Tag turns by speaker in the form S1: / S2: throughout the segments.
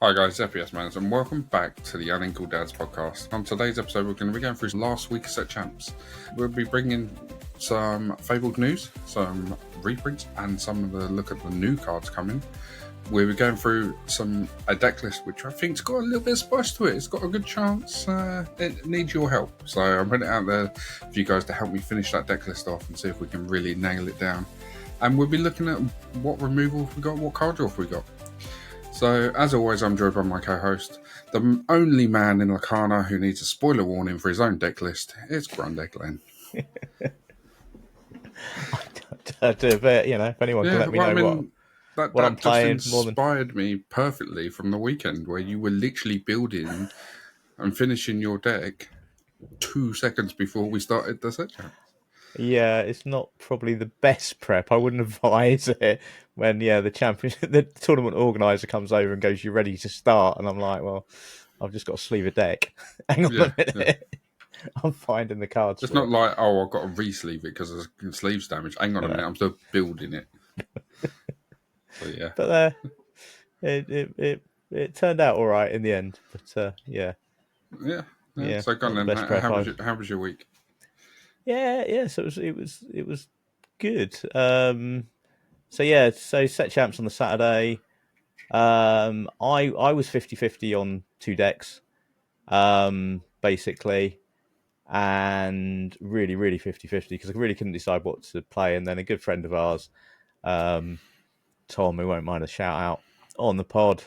S1: Hi guys, FPS Mans, and welcome back to the Uninkable Dads podcast. On today's episode, we're going to be going through last week's set champs. We'll be bringing some Fabled news, some reprints, and some of the look at the new cards coming. We'll be going through a deck list, which I think's got a little bit of spice to it. It's got a good chance. It needs your help, so I'm putting it out there for you guys to help me finish that deck list off and see if we can really nail it down. And we'll be looking at what removal we got, what card draw we got. So, as always, I'm joined by my co-host, the only man in Lorcana who needs a spoiler warning for his own deck list. It's Grunde Glenn.
S2: I do, but if anyone can let me know what I'm playing,
S1: just inspired me perfectly from the weekend where you were literally building and finishing your deck 2 seconds before we started the set chat.
S2: Yeah, it's not probably the best prep. I wouldn't advise it when the tournament organizer comes over and goes, "You're ready to start," and I'm like, "Well, I've just got to sleeve a deck." Hang on a minute. Yeah. I'm finding the cards.
S1: It's not like, oh, I've got to re-sleeve it because of sleeves damage. Hang on a minute, I'm still building it. So yeah,
S2: but it turned out all right in the end. But
S1: yeah. So go on then. How was your week?
S2: Yeah. So it was good. So set champs on the Saturday. I was 50-50 on 2 decks, basically, and really 50-50 because I really couldn't decide what to play. And then a good friend of ours, Tom, who won't mind a shout out on the pod,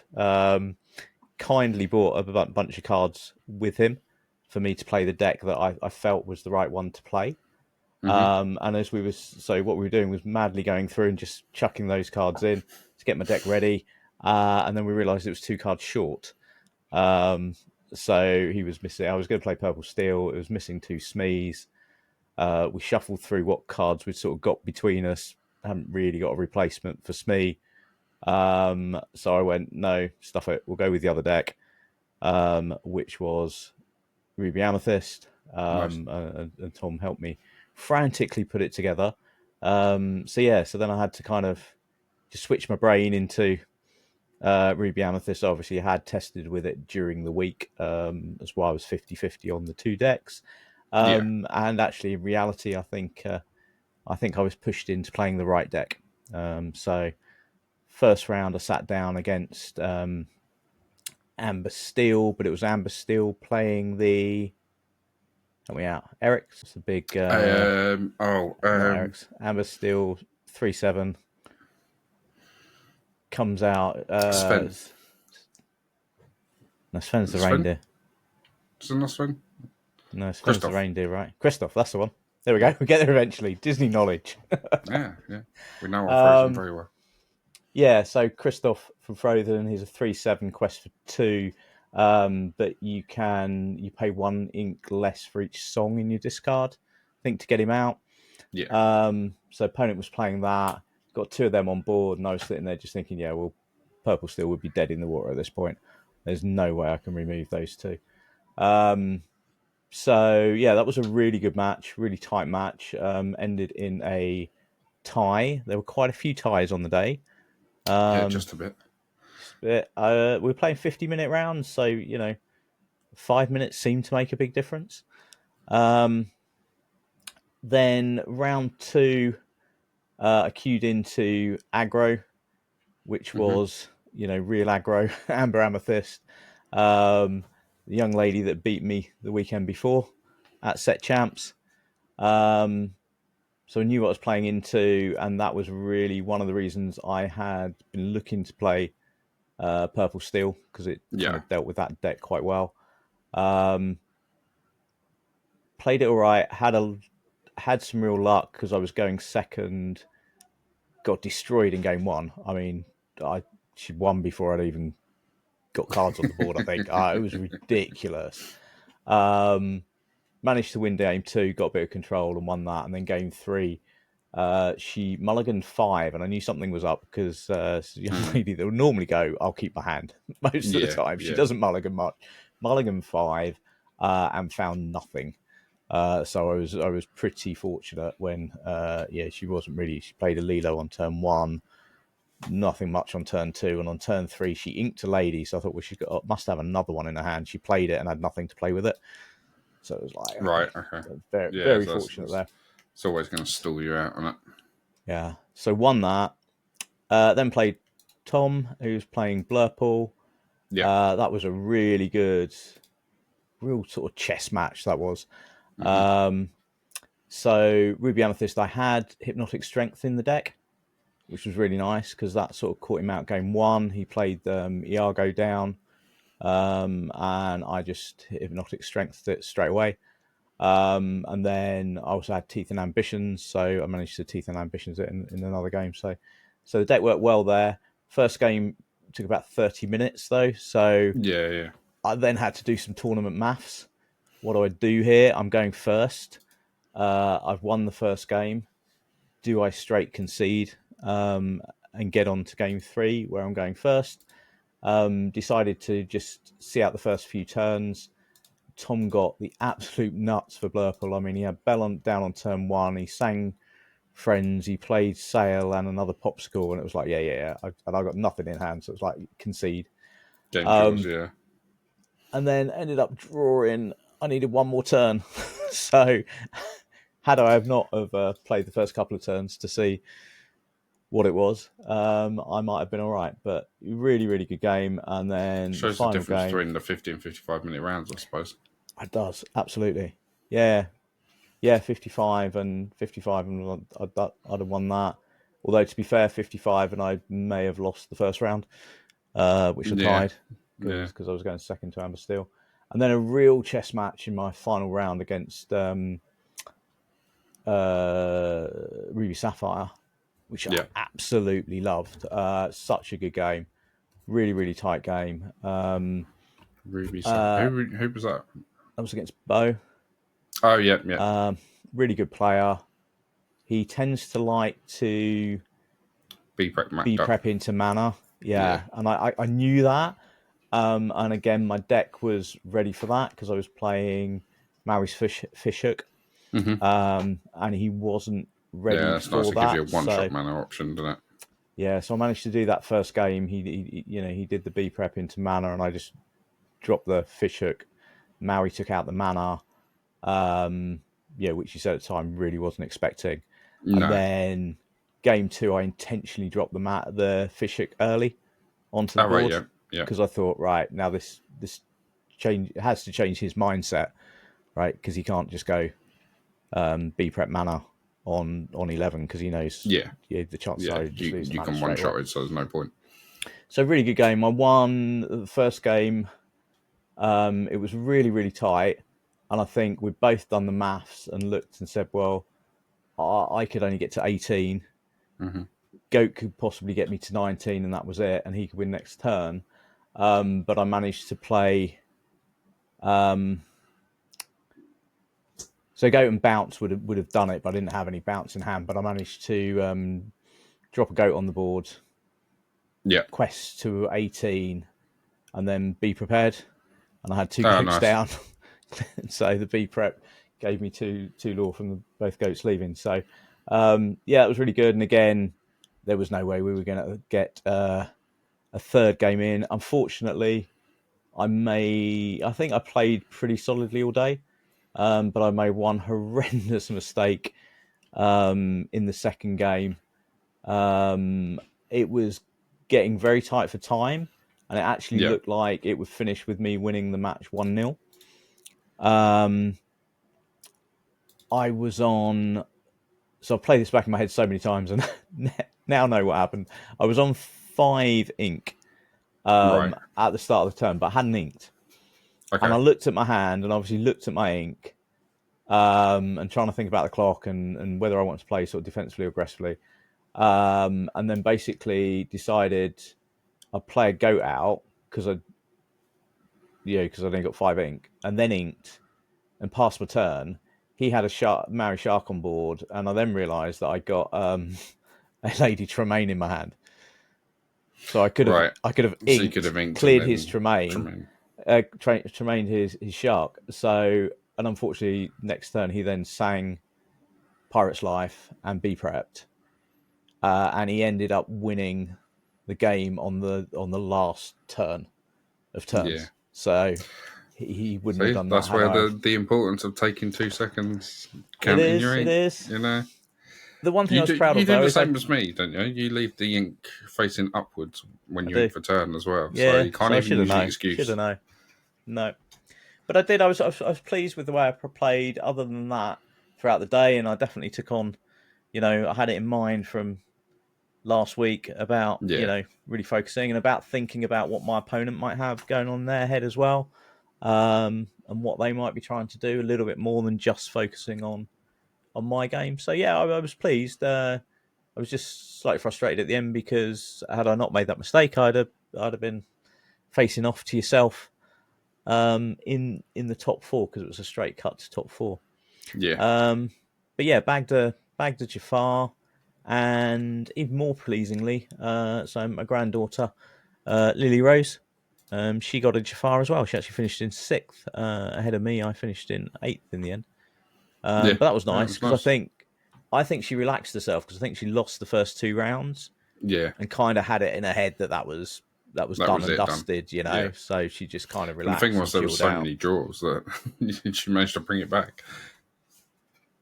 S2: kindly bought a bunch of cards with him for me to play the deck that I felt was the right one to play. Mm-hmm. And what we were doing was madly going through and just chucking those cards in to get my deck ready. And then we realised it was 2 cards short. So he was missing. I was going to play Purple Steel. It was missing 2 Smees. We shuffled through what cards we'd sort of got between us. Haven't really got a replacement for Smee. So I went, no, stuff it. We'll go with the other deck, which was Ruby Amethyst.
S1: Nice.
S2: And Tom helped me frantically put it together. So then I had to kind of just switch my brain into Ruby Amethyst. Obviously, I had tested with it during the week. That's why I was 50-50 on the 2 decks. And actually, in reality, I think I was pushed into playing the right deck. So first round, I sat down against Amber Steel, but it was Amber Steel playing the... Help me out. Eric's. It's a big... Eric's. Amber Steel, 3/7. Comes out...
S1: Sven.
S2: No, Sven's the reindeer.
S1: Is it not Sven?
S2: No, Sven's the reindeer, right? Christoph, that's the one. There we go. We'll get there eventually. Disney knowledge.
S1: Yeah. We know our Frozen very well.
S2: Yeah, so Christoph from Frozen, he's a 3/7 quest for 2. But you pay 1 ink less for each song in your discard, I think, to get him out.
S1: Yeah.
S2: So opponent was playing that, got 2 of them on board, and I was sitting there just thinking, yeah, well, Purple Steel would be dead in the water at this point. There's no way I can remove those 2. So yeah, that was a really good match, really tight match. Ended in a tie. There were quite a few ties on the day.
S1: Just a bit.
S2: We were playing 50-minute rounds, so 5 minutes seemed to make a big difference. Then round 2, I queued into aggro, which was real aggro, Amber Amethyst, the young lady that beat me the weekend before at set champs. So I knew what I was playing into, and that was really one of the reasons I had been looking to play Purple Steel, because it kind of dealt with that deck quite well. Played it all right. Had some real luck because I was going second. Got destroyed in game 1. I mean, she won before I'd even got cards on the board. I think it was ridiculous. Managed to win game 2, got a bit of control and won that. And then game 3, she mulliganed 5, and I knew something was up because the young lady that would normally go, I'll keep my hand most of the time. She doesn't mulligan much. Mulligan 5 and found nothing. So I was pretty fortunate when she wasn't really. She played a Lilo on turn 1, nothing much on turn 2, and on turn 3 she inked a lady. So I thought, well, must have another one in her hand. She played it and had nothing to play with it. So it was like,
S1: Right. Okay.
S2: very,
S1: Yeah.
S2: very
S1: So
S2: fortunate there.
S1: it's always going to stall you out on it.
S2: Yeah. So won that. Then played Tom, who's playing Blurple.
S1: Yeah.
S2: That was a really good, real sort of chess match. That was.
S1: Mm-hmm.
S2: So Ruby Amethyst, I had Hypnotic Strength in the deck, which was really nice because that sort of caught him out game 1. He played Iago down, and I just Hypnotic Strengthed it straight away. And then I also had Teeth and Ambitions, so I managed to Teeth and Ambitions it in another game. So the deck worked well there. First game took about 30 minutes though, so
S1: Yeah.
S2: I then had to do some tournament maths. What do I do here? I'm going first. I've won the first game. Do I straight concede and get on to game 3 where I'm going first? Decided to just see out the first few turns. Tom got the absolute nuts for Blurple. I mean, he had Bell down on turn 1. He sang Friends. He played Sail and another Popsicle, and it was like, yeah. And I got nothing in hand, so it was like concede.
S1: Game's yours. Yeah.
S2: And then ended up drawing. I needed one more turn, so had I have not have played the first couple of turns to see what it was, I might have been all right. But really, really good game. And then
S1: Shows the difference between the 50 and 55-minute rounds, I suppose.
S2: It does, absolutely. Yeah, 55 and I'd have won that. Although, to be fair, 55 and I may have lost the first round, which I tied because I was going second to Amber Steel. And then a real chess match in my final round against Ruby Sapphire, which I absolutely loved. Such a good game. Really, really tight game.
S1: Ruby Sapphire. Who was that?
S2: That was against Bo.
S1: Oh, yeah.
S2: Really good player. He tends to like to
S1: be
S2: prep into mana. Yeah. And I knew that. And again, my deck was ready for that because I was playing Maurice Fishhook.
S1: Mm-hmm.
S2: And he wasn't ready for
S1: that's nice.
S2: that.
S1: It gives you a one-shot mana option, doesn't it?
S2: Yeah, so I managed to do that first game. He did the B prep into mana, and I just dropped the Fishhook. Maui took out the mana, which he said at the time really wasn't expecting.
S1: No.
S2: And then game 2, I intentionally dropped the Fishhook early onto the board.
S1: Right, yeah.
S2: Because I thought, right, now this change has to change his mindset, right? Because he can't just go B prep mana on 11 because he knows the chance
S1: you can one shot it, so there's no point.
S2: So really good game. I won the first game. It was really, really tight, and I think we'd both done the maths and looked and said, well, I could only get to 18.
S1: Mm-hmm.
S2: Goat could possibly get me to 19, and that was it, and he could win next turn. But I managed to play. So Goat and Bounce would have done it, but I didn't have any Bounce in hand. But I managed to drop a Goat on the board.
S1: Yeah.
S2: Quest to 18, and then be prepared. And I had 2 goats down. So the B prep gave me two lore from both goats leaving. So it was really good. And again, there was no way we were going to get a third game in. Unfortunately, I think I played pretty solidly all day, but I made one horrendous mistake in the second game. It was getting very tight for time, and it actually looked like it would finish with me winning the match 1-0. I was on, so I've played this back in my head so many times, and now know what happened. I was on 5 ink at the start of the turn, but I hadn't inked. Okay. And I looked at my hand, and obviously looked at my ink, and trying to think about the clock and whether I want to play sort of defensively or aggressively. And then basically decided I'd play a goat out because I only got 5 ink, and then inked and passed my turn. He had a Mary Shark on board, and I then realised that I got a Lady Tremaine in my hand. So I could have inked, cleared his Tremaine, Tremaine his Shark. So, and unfortunately, next turn he then sang Pirate's Life and B prepped. And he ended up winning the game on the last turn of turns.
S1: Yeah.
S2: So he wouldn't have
S1: See,
S2: done that
S1: that's
S2: had
S1: where
S2: I.
S1: the importance of taking 2 seconds
S2: It
S1: counting your
S2: is. It
S1: ink.
S2: is.
S1: You know,
S2: The one thing I was proud
S1: you
S2: of
S1: do
S2: though
S1: the
S2: is I
S1: same as me, don't you? You leave the ink facing upwards when you
S2: do.
S1: ink for turn as well, so
S2: Yeah.
S1: you can't
S2: So I
S1: even
S2: should have
S1: use the
S2: known. Should have
S1: excuse.
S2: known. No. But I did. I was pleased with the way I played. Other than that, throughout the day, and I definitely took on. I had it in mind from last week about
S1: Yeah,
S2: really focusing and about thinking about what my opponent might have going on in their head as well, and what they might be trying to do a little bit more than just focusing on my game. So yeah, I was pleased. I was just slightly frustrated at the end because had I not made that mistake, I'd have been facing off to yourself in the top four because it was a straight cut to top four.
S1: yeah,
S2: But yeah, bagged a Jafar, and even more pleasingly, so my granddaughter, Lily Rose, she got a Jafar as well. She actually finished in sixth ahead of me. I finished in eighth in the end.
S1: yeah.
S2: But that was
S1: That
S2: nice
S1: was
S2: because
S1: nice.
S2: I think she relaxed herself because I think she lost the first two rounds
S1: Yeah,
S2: and kind of had it in her head that was
S1: that
S2: done
S1: was
S2: and
S1: it. Done.
S2: dusted,
S1: Yeah.
S2: So she just kind of
S1: And the thing
S2: relaxed and
S1: was, there was
S2: chilled
S1: so
S2: out.
S1: many draws that she managed to bring it back.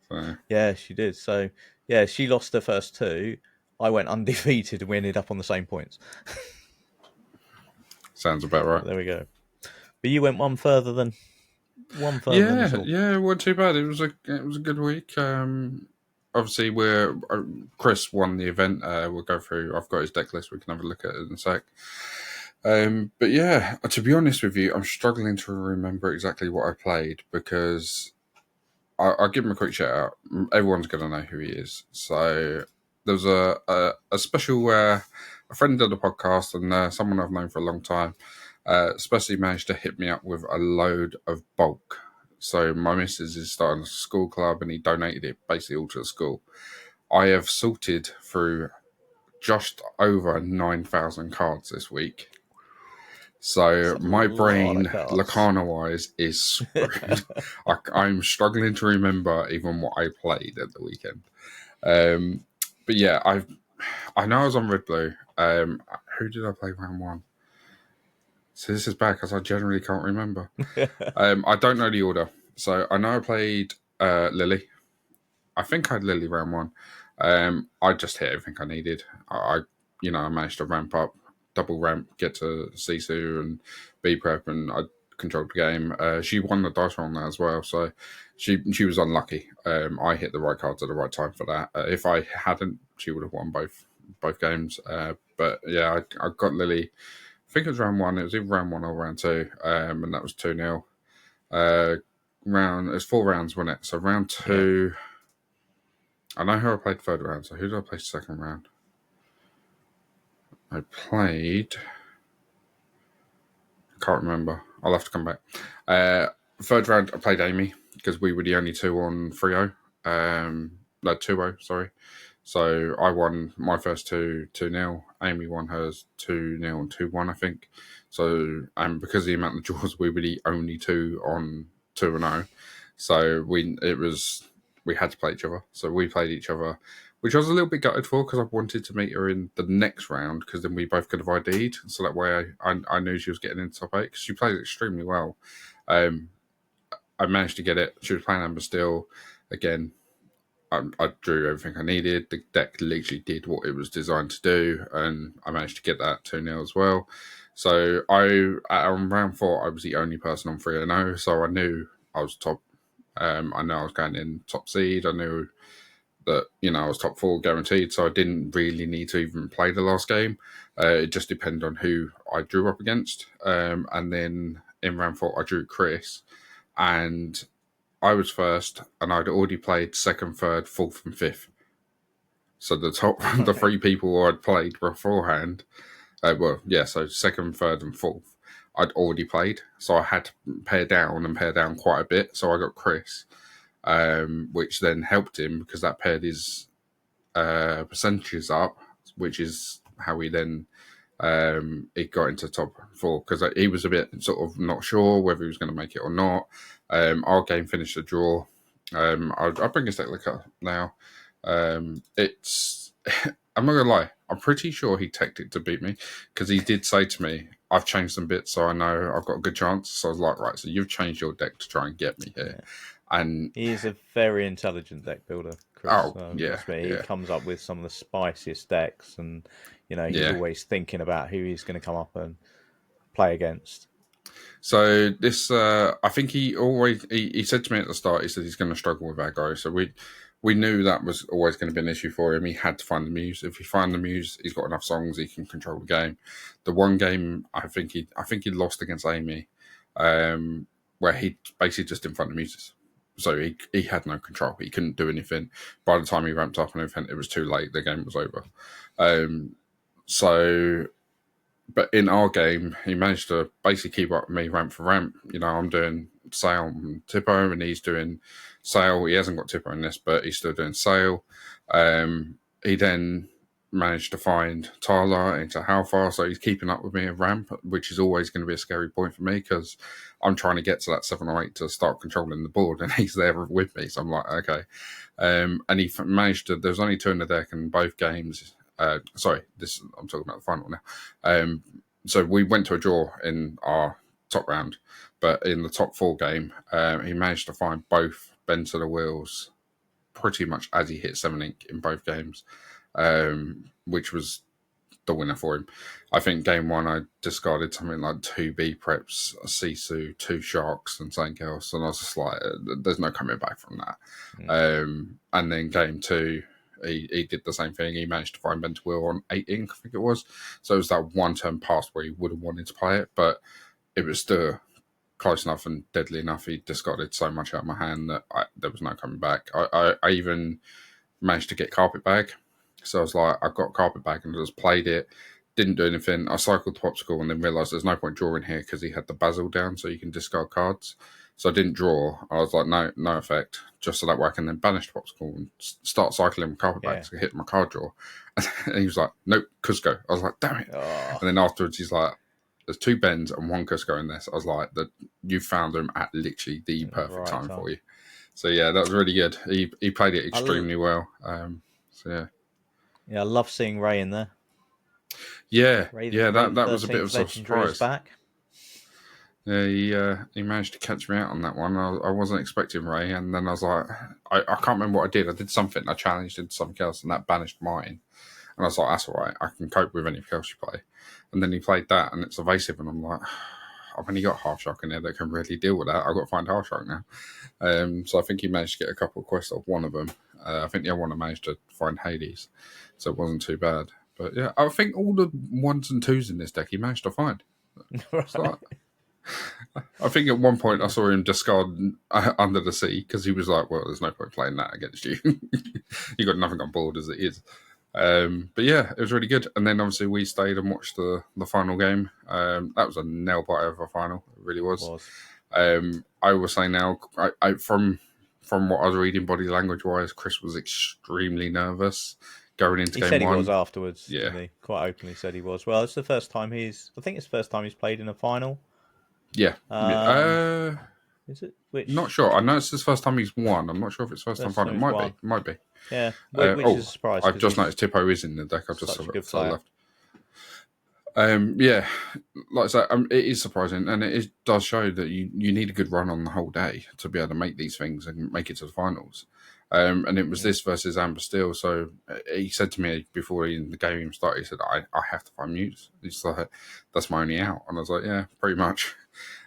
S1: So
S2: Yeah, she did. So yeah, she lost her first two. I went undefeated and we ended up on the same points.
S1: sounds about right.
S2: There we go. But you went one further than us
S1: Yeah,
S2: all.
S1: yeah, it wasn't too bad. It was a good week. Obviously, Chris won the event. We'll go through. I've got his deck list. We can have a look at it in a sec. But yeah, to be honest with you, I'm struggling to remember exactly what I played because I'll give him a quick shout out. Everyone's going to know who he is. So there was a special where a friend of the podcast and someone I've known for a long time, especially managed to hit me up with a load of bulk. So my missus is starting a school club and he donated it basically all to the school. I have sorted through just over 9,000 cards this week.
S2: That's
S1: So
S2: a
S1: my
S2: lot of
S1: brain,
S2: cards.
S1: Lorcana-wise, is screwed. I'm struggling to remember even what I played at the weekend. But yeah, I know I was on Red Blue. Who did I play round one? So this is bad because I generally can't remember. I don't know the order. So I know I played Lily. I think I had Lily round one. I just hit everything I needed. I managed to ramp up, double ramp, get to Sisu and B prep, and I controlled the game. She won the dice roll on that as well, so she was unlucky. I hit the right cards at the right time for that. If I hadn't, she would have won both games. But yeah, I got Lily. I think it was round one. It was either round one or round two, and that was 2-0. It was 4 rounds, wasn't it? So round two. Yeah. I know who I played third round, so who did I play second round? I played... I can't remember. I'll have to come back. Third round, I played Amy, because we were the only two on 3-0. No, 2-0, sorry. So I won my first 2-0. Amy won hers 2-0 and 2-1, I think. So, and because of the amount of draws, we were the only two on 2-0. So we had to play each other. So we played each other, which I was a little bit gutted for because I wanted to meet her in the next round because then we both could have ID'd. So that way I knew she was getting into top 8 because she played extremely well. I managed to get it. She was playing Amber Steel. Again, I drew everything I needed. The deck literally did what it was designed to do, and I managed to get that 2-0 as well. So on round 4, I was the only person on 3-0, so I knew I was top. I know I was going in top seed. I knew that I was top 4 guaranteed, so I didn't really need to even play the last game. It just depended on who I drew up against. And then in round 4, I drew Chris, and I was first, and I'd already played second, third, fourth, and fifth. So the 3 people I'd played beforehand, so second, third, and fourth, I'd already played. So I had to pair down quite a bit. So I got Chris, which then helped him because that paired his percentages up, which is how he then he got into top 4 because he was a bit sort of not sure whether he was going to make it or not. Our game finished a draw. I'll bring his deck up now. It's I'm not gonna lie. I'm pretty sure he teched it to beat me because he did say to me, "I've changed some bits, so I know I've got a good chance." So I was like, "Right, so you've changed your deck to try and get me here."
S2: Yeah.
S1: And
S2: He is a very intelligent deck builder, Chris.
S1: oh yeah,
S2: Must admit, he
S1: yeah,
S2: comes up with some of the spiciest decks, and he's
S1: yeah.
S2: always thinking about who he's going to come up and play against.
S1: So this, I think he said to me at the start, he said he's going to struggle with aggro. So we knew that was always going to be an issue for him. He had to find the muse. If he find the muse, he's got enough songs, he can control the game. The one game I think he lost against Amy, where he basically just didn't find the muses. So he had no control. He couldn't do anything. By the time he ramped up and everything, it was too late. The game was over. So but in our game, he managed to basically keep up with me ramp for ramp. I'm doing sail and Tippo, and he's doing sail. He hasn't got Tippo in this, but he's still doing sail. He then managed to find Tyler into how far, so he's keeping up with me at ramp, which is always going to be a scary point for me because I'm trying to get to that 7 or 8 to start controlling the board, and he's there with me. So I'm like, okay. And he managed to. There was only 2 in the deck, in both games. I'm talking about the final now. So we went to a draw in our top round, but in the top 4 game, he managed to find both bend to the wheels pretty much as he hit 7 ink in both games, which was the winner for him. I think game 1 I discarded something like 2 B preps, a Sisu, 2 sharks, and something else, and I was just like, there's no coming back from that. And then game 2, he did the same thing. He managed to find bent wheel on 8 ink, I think it was. So it was that one turn past where he would have wanted to play it, but it was still close enough and deadly enough. He discarded so much out of my hand that there was no coming back. I even managed to get carpet bag. So I was like, I got carpet bag and just played it. Didn't do anything. I cycled to popsicle and then realised there's no point drawing here because he had the basil down so you can discard cards. So I didn't draw. I was like, no effect. Just so that way I can then banish popsicle and start cycling with carpet bags to hit my card draw. And he was like, nope, Cusco. I was like, damn it. Oh. And then afterwards he's like, there's 2 bends and 1 Cusco in this. I was like, you found him at literally the perfect time for you. So yeah, that was really good. He played it extremely well. So yeah.
S2: Yeah, I love seeing Ray in there.
S1: Yeah, that was a bit of a surprise.
S2: Back.
S1: Yeah, he managed to catch me out on that one. I wasn't expecting Ray, and then I was like, I can't remember what I did. I did something. I challenged into something else, and that banished mine. And I was like, that's all right. I can cope with anything else you play. And then he played that, and it's evasive, and I'm like, I've only got half shock in there that can really deal with that. I've got to find half shock now. So I think he managed to get a couple of quests off one of them. I think the other one I managed to find Hades, so it wasn't too bad. But yeah, I think all the 1s and 2s in this deck he managed to find. Right. I think at one point I saw him discard Under the Sea because he was like, well, there's no point playing that against you. You got nothing on board as it is. But yeah, it was really good. And then obviously we stayed and watched the final game. That was a nail biter of a final. It really was. I will say now, I from what I was reading body language wise, Chris was extremely nervous going into game 1. He said
S2: he was afterwards. Yeah, he quite openly said he was. Well, it's the first time I think it's the first time he's played in a final.
S1: Yeah.
S2: Is it?
S1: Not sure. I know it's his first time he's won. I'm not sure if it's first time final. It might be.
S2: Yeah. Which is a surprise.
S1: I've just noticed Tippo is in the deck. I've just saw it left. Yeah, like I said, it is surprising, and it does show that you need a good run on the whole day to be able to make these things and make it to the finals. And it was this versus Amber Steel. So he said to me before the game started, he said, I have to find Muse. He's like, that's my only out. And I was like, yeah, pretty much.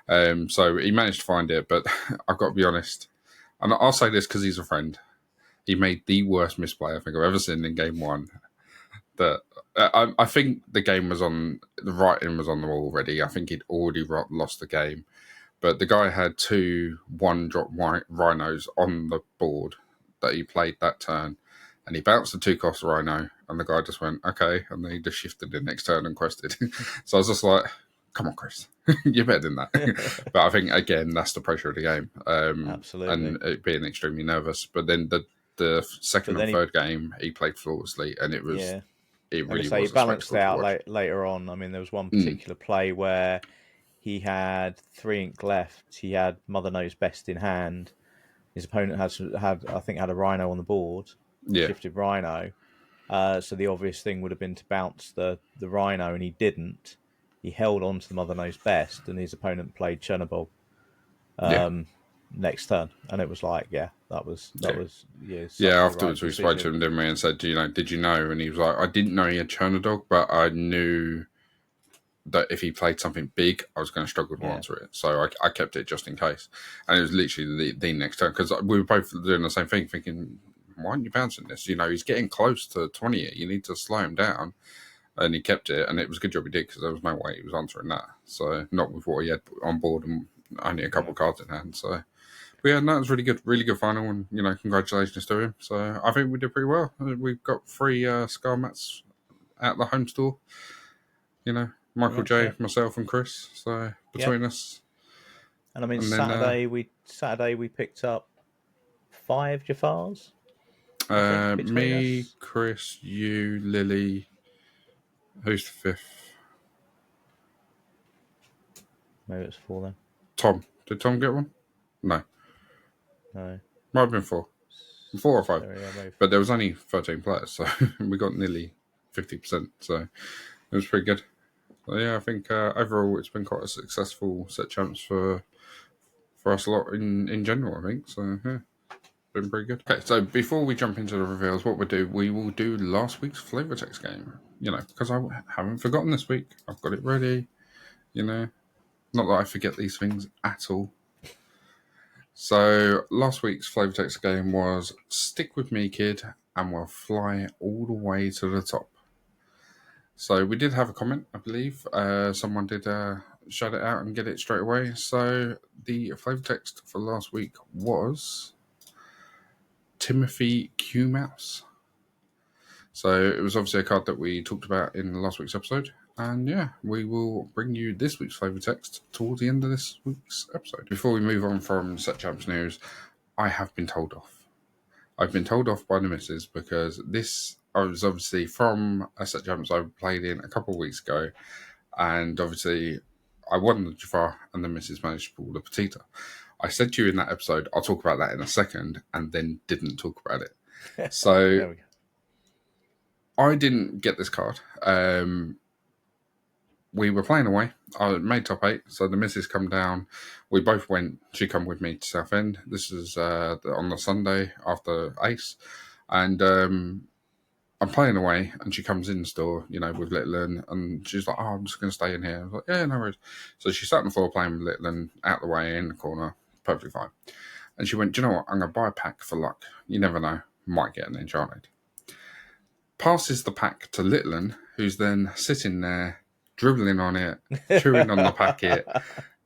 S1: So he managed to find it, but I've got to be honest. And I'll say this because he's a friend. He made the worst misplay I think I've ever seen in game 1. That I think the game was the writing was on the wall already. I think he'd already lost the game. But the guy had 2 1-drop rhinos on the board that he played that turn, and he bounced the 2-cost rhino, and the guy just went, okay, and then he just shifted the next turn and quested. So I was just like, come on, Chris, you're better than that. But I think, again, that's the pressure of the game.
S2: Absolutely.
S1: And it being extremely nervous. But then the second and third game, he played flawlessly, and it was... Yeah. It really was.
S2: He balanced out later on. I mean, there was one particular play where he had 3 ink left. He had Mother Knows Best in hand. His opponent had a rhino on the board, shifted rhino, So the obvious thing would have been to bounce the Rhino, and he didn't. He held on to the Mother Knows Best, and his opponent played Chernobyl
S1: Yeah.
S2: next turn, and it was like, that was such
S1: Yeah,
S2: the right
S1: afterwards we spoke to
S2: decision.
S1: him, didn't we, and said, did you know? And he was like, I didn't know he had Chernodog, but I knew that if he played something big, I was going to struggle to answer it. So I kept it just in case. And it was literally the next turn, because we were both doing the same thing, thinking, why aren't you bouncing this? He's getting close to 20. You need to slow him down. And he kept it, and it was a good job he did, because there was no way he was answering that. So not with what he had on board and only a couple of cards in hand. So, but yeah, no, it was really good final, and congratulations to him. So I think we did pretty well. We've got 3 Scar mats at the home store. Michael J, myself, and Chris. So between us,
S2: and I mean, Saturday we picked up 5 Jafars.
S1: me,
S2: us.
S1: Chris, you, Lily. Who's the 5th?
S2: Maybe it's 4 then.
S1: Tom. Did Tom get one? No. Might have been 4. 4 or 5. But there was only 13 players, so we got nearly 50%. So it was pretty good. So yeah, I think overall it's been quite a successful set champs for us a lot in general, I think. So yeah, been pretty good. Okay, so before we jump into the reveals, what we will do last week's flavor text game. Because I haven't forgotten this week. I've got it ready. Not that I forget these things at all. So last week's flavor text game was Stick With Me, Kid, and We'll Fly All the Way to the Top. So we did have a comment, I believe. Someone did shout it out and get it straight away. So the flavor text for last week was Timothy Q Mouse. So it was obviously a card that we talked about in last week's episode. And yeah, we will bring you this week's flavor text towards the end of this week's episode. Before we move on from Set Champs news, I have been told off. I've been told off by the missus because this I was obviously from a Set Champs I played in a couple of weeks ago. And obviously I won the Jafar and the missus managed to pull the Petita. I said to you in that episode, I'll talk about that in a second, and then didn't talk about it. So I didn't get this card. We were playing away. I made top 8, so the missus come down. We both went. She come with me to Southend. This is on the Sunday after Ace, and I'm playing away, and she comes in the store, with Little and she's like, "Oh, I'm just going to stay in here." I was like, "Yeah, no worries." So she sat on the floor playing with Little out the way in the corner, perfectly fine. And she went, "Do you know what? I'm going to buy a pack for luck. You never know, might get an Enchanted." Passes the pack to Little, who's then sitting there, dribbling on it, chewing on the packet,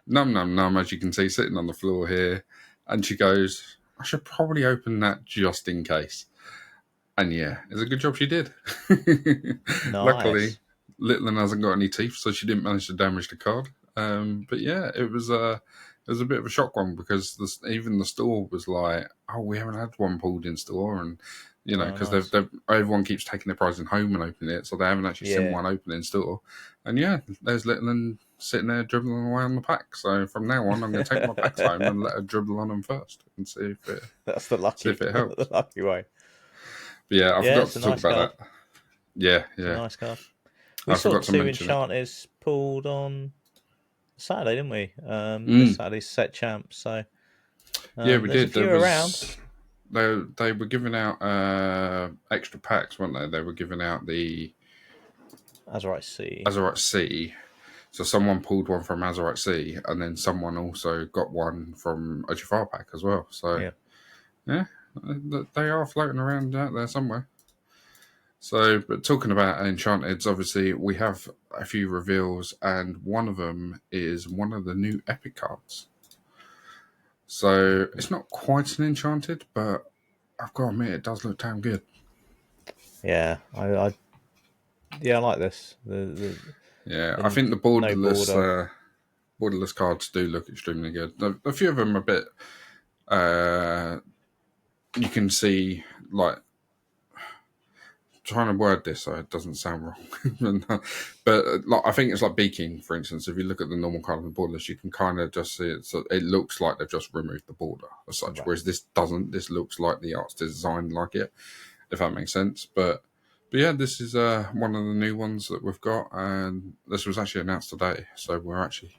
S1: num, as you can see, sitting on the floor here. And she goes, "I should probably open that just in case." And yeah, it's a good job she did. Nice. Luckily, Little hasn't got any teeth, so she didn't manage to damage the card. But yeah, it was a bit of a shock one, because even the store was like, "Oh, we haven't had one pulled in store," and because everyone keeps taking their prize in home and opening it, so they haven't actually seen one open in store. And yeah, there's Little sitting there dribbling away on the pack. So from now on, I'm going to take my packs home and let her dribble on them first and see if it.
S2: That's the lucky.
S1: See if it helps.
S2: The lucky way.
S1: But yeah, I forgot to talk about that. Yeah.
S2: It's a nice card. We saw 2 Enchanters pulled on Saturday, didn't we? This Saturday's Set Champs. So
S1: yeah, we did.
S2: There was around.
S1: They were giving out extra packs, weren't they? They were giving out the Azurite Sea. So someone pulled one from Azurite Sea, and then someone also got one from a Jafar pack as well. So yeah, they are floating around out there somewhere. So, but talking about Enchanteds, obviously we have a few reveals, and one of them is one of the new epic cards. So it's not quite an Enchanted, but I've got to admit it does look damn good.
S2: Yeah, I like this.
S1: I think the borderless cards do look extremely good. A few of them are a bit. You can see, like, trying to word this so it doesn't sound wrong, but I think it's like Beaking, for instance. If you look at the normal card of the borderless, you can kind of just see it. So it looks like they've just removed the border as such, whereas this doesn't. This looks like the art's designed like it, if that makes sense. But But yeah, this is one of the new ones that we've got, and this was actually announced today, so we're actually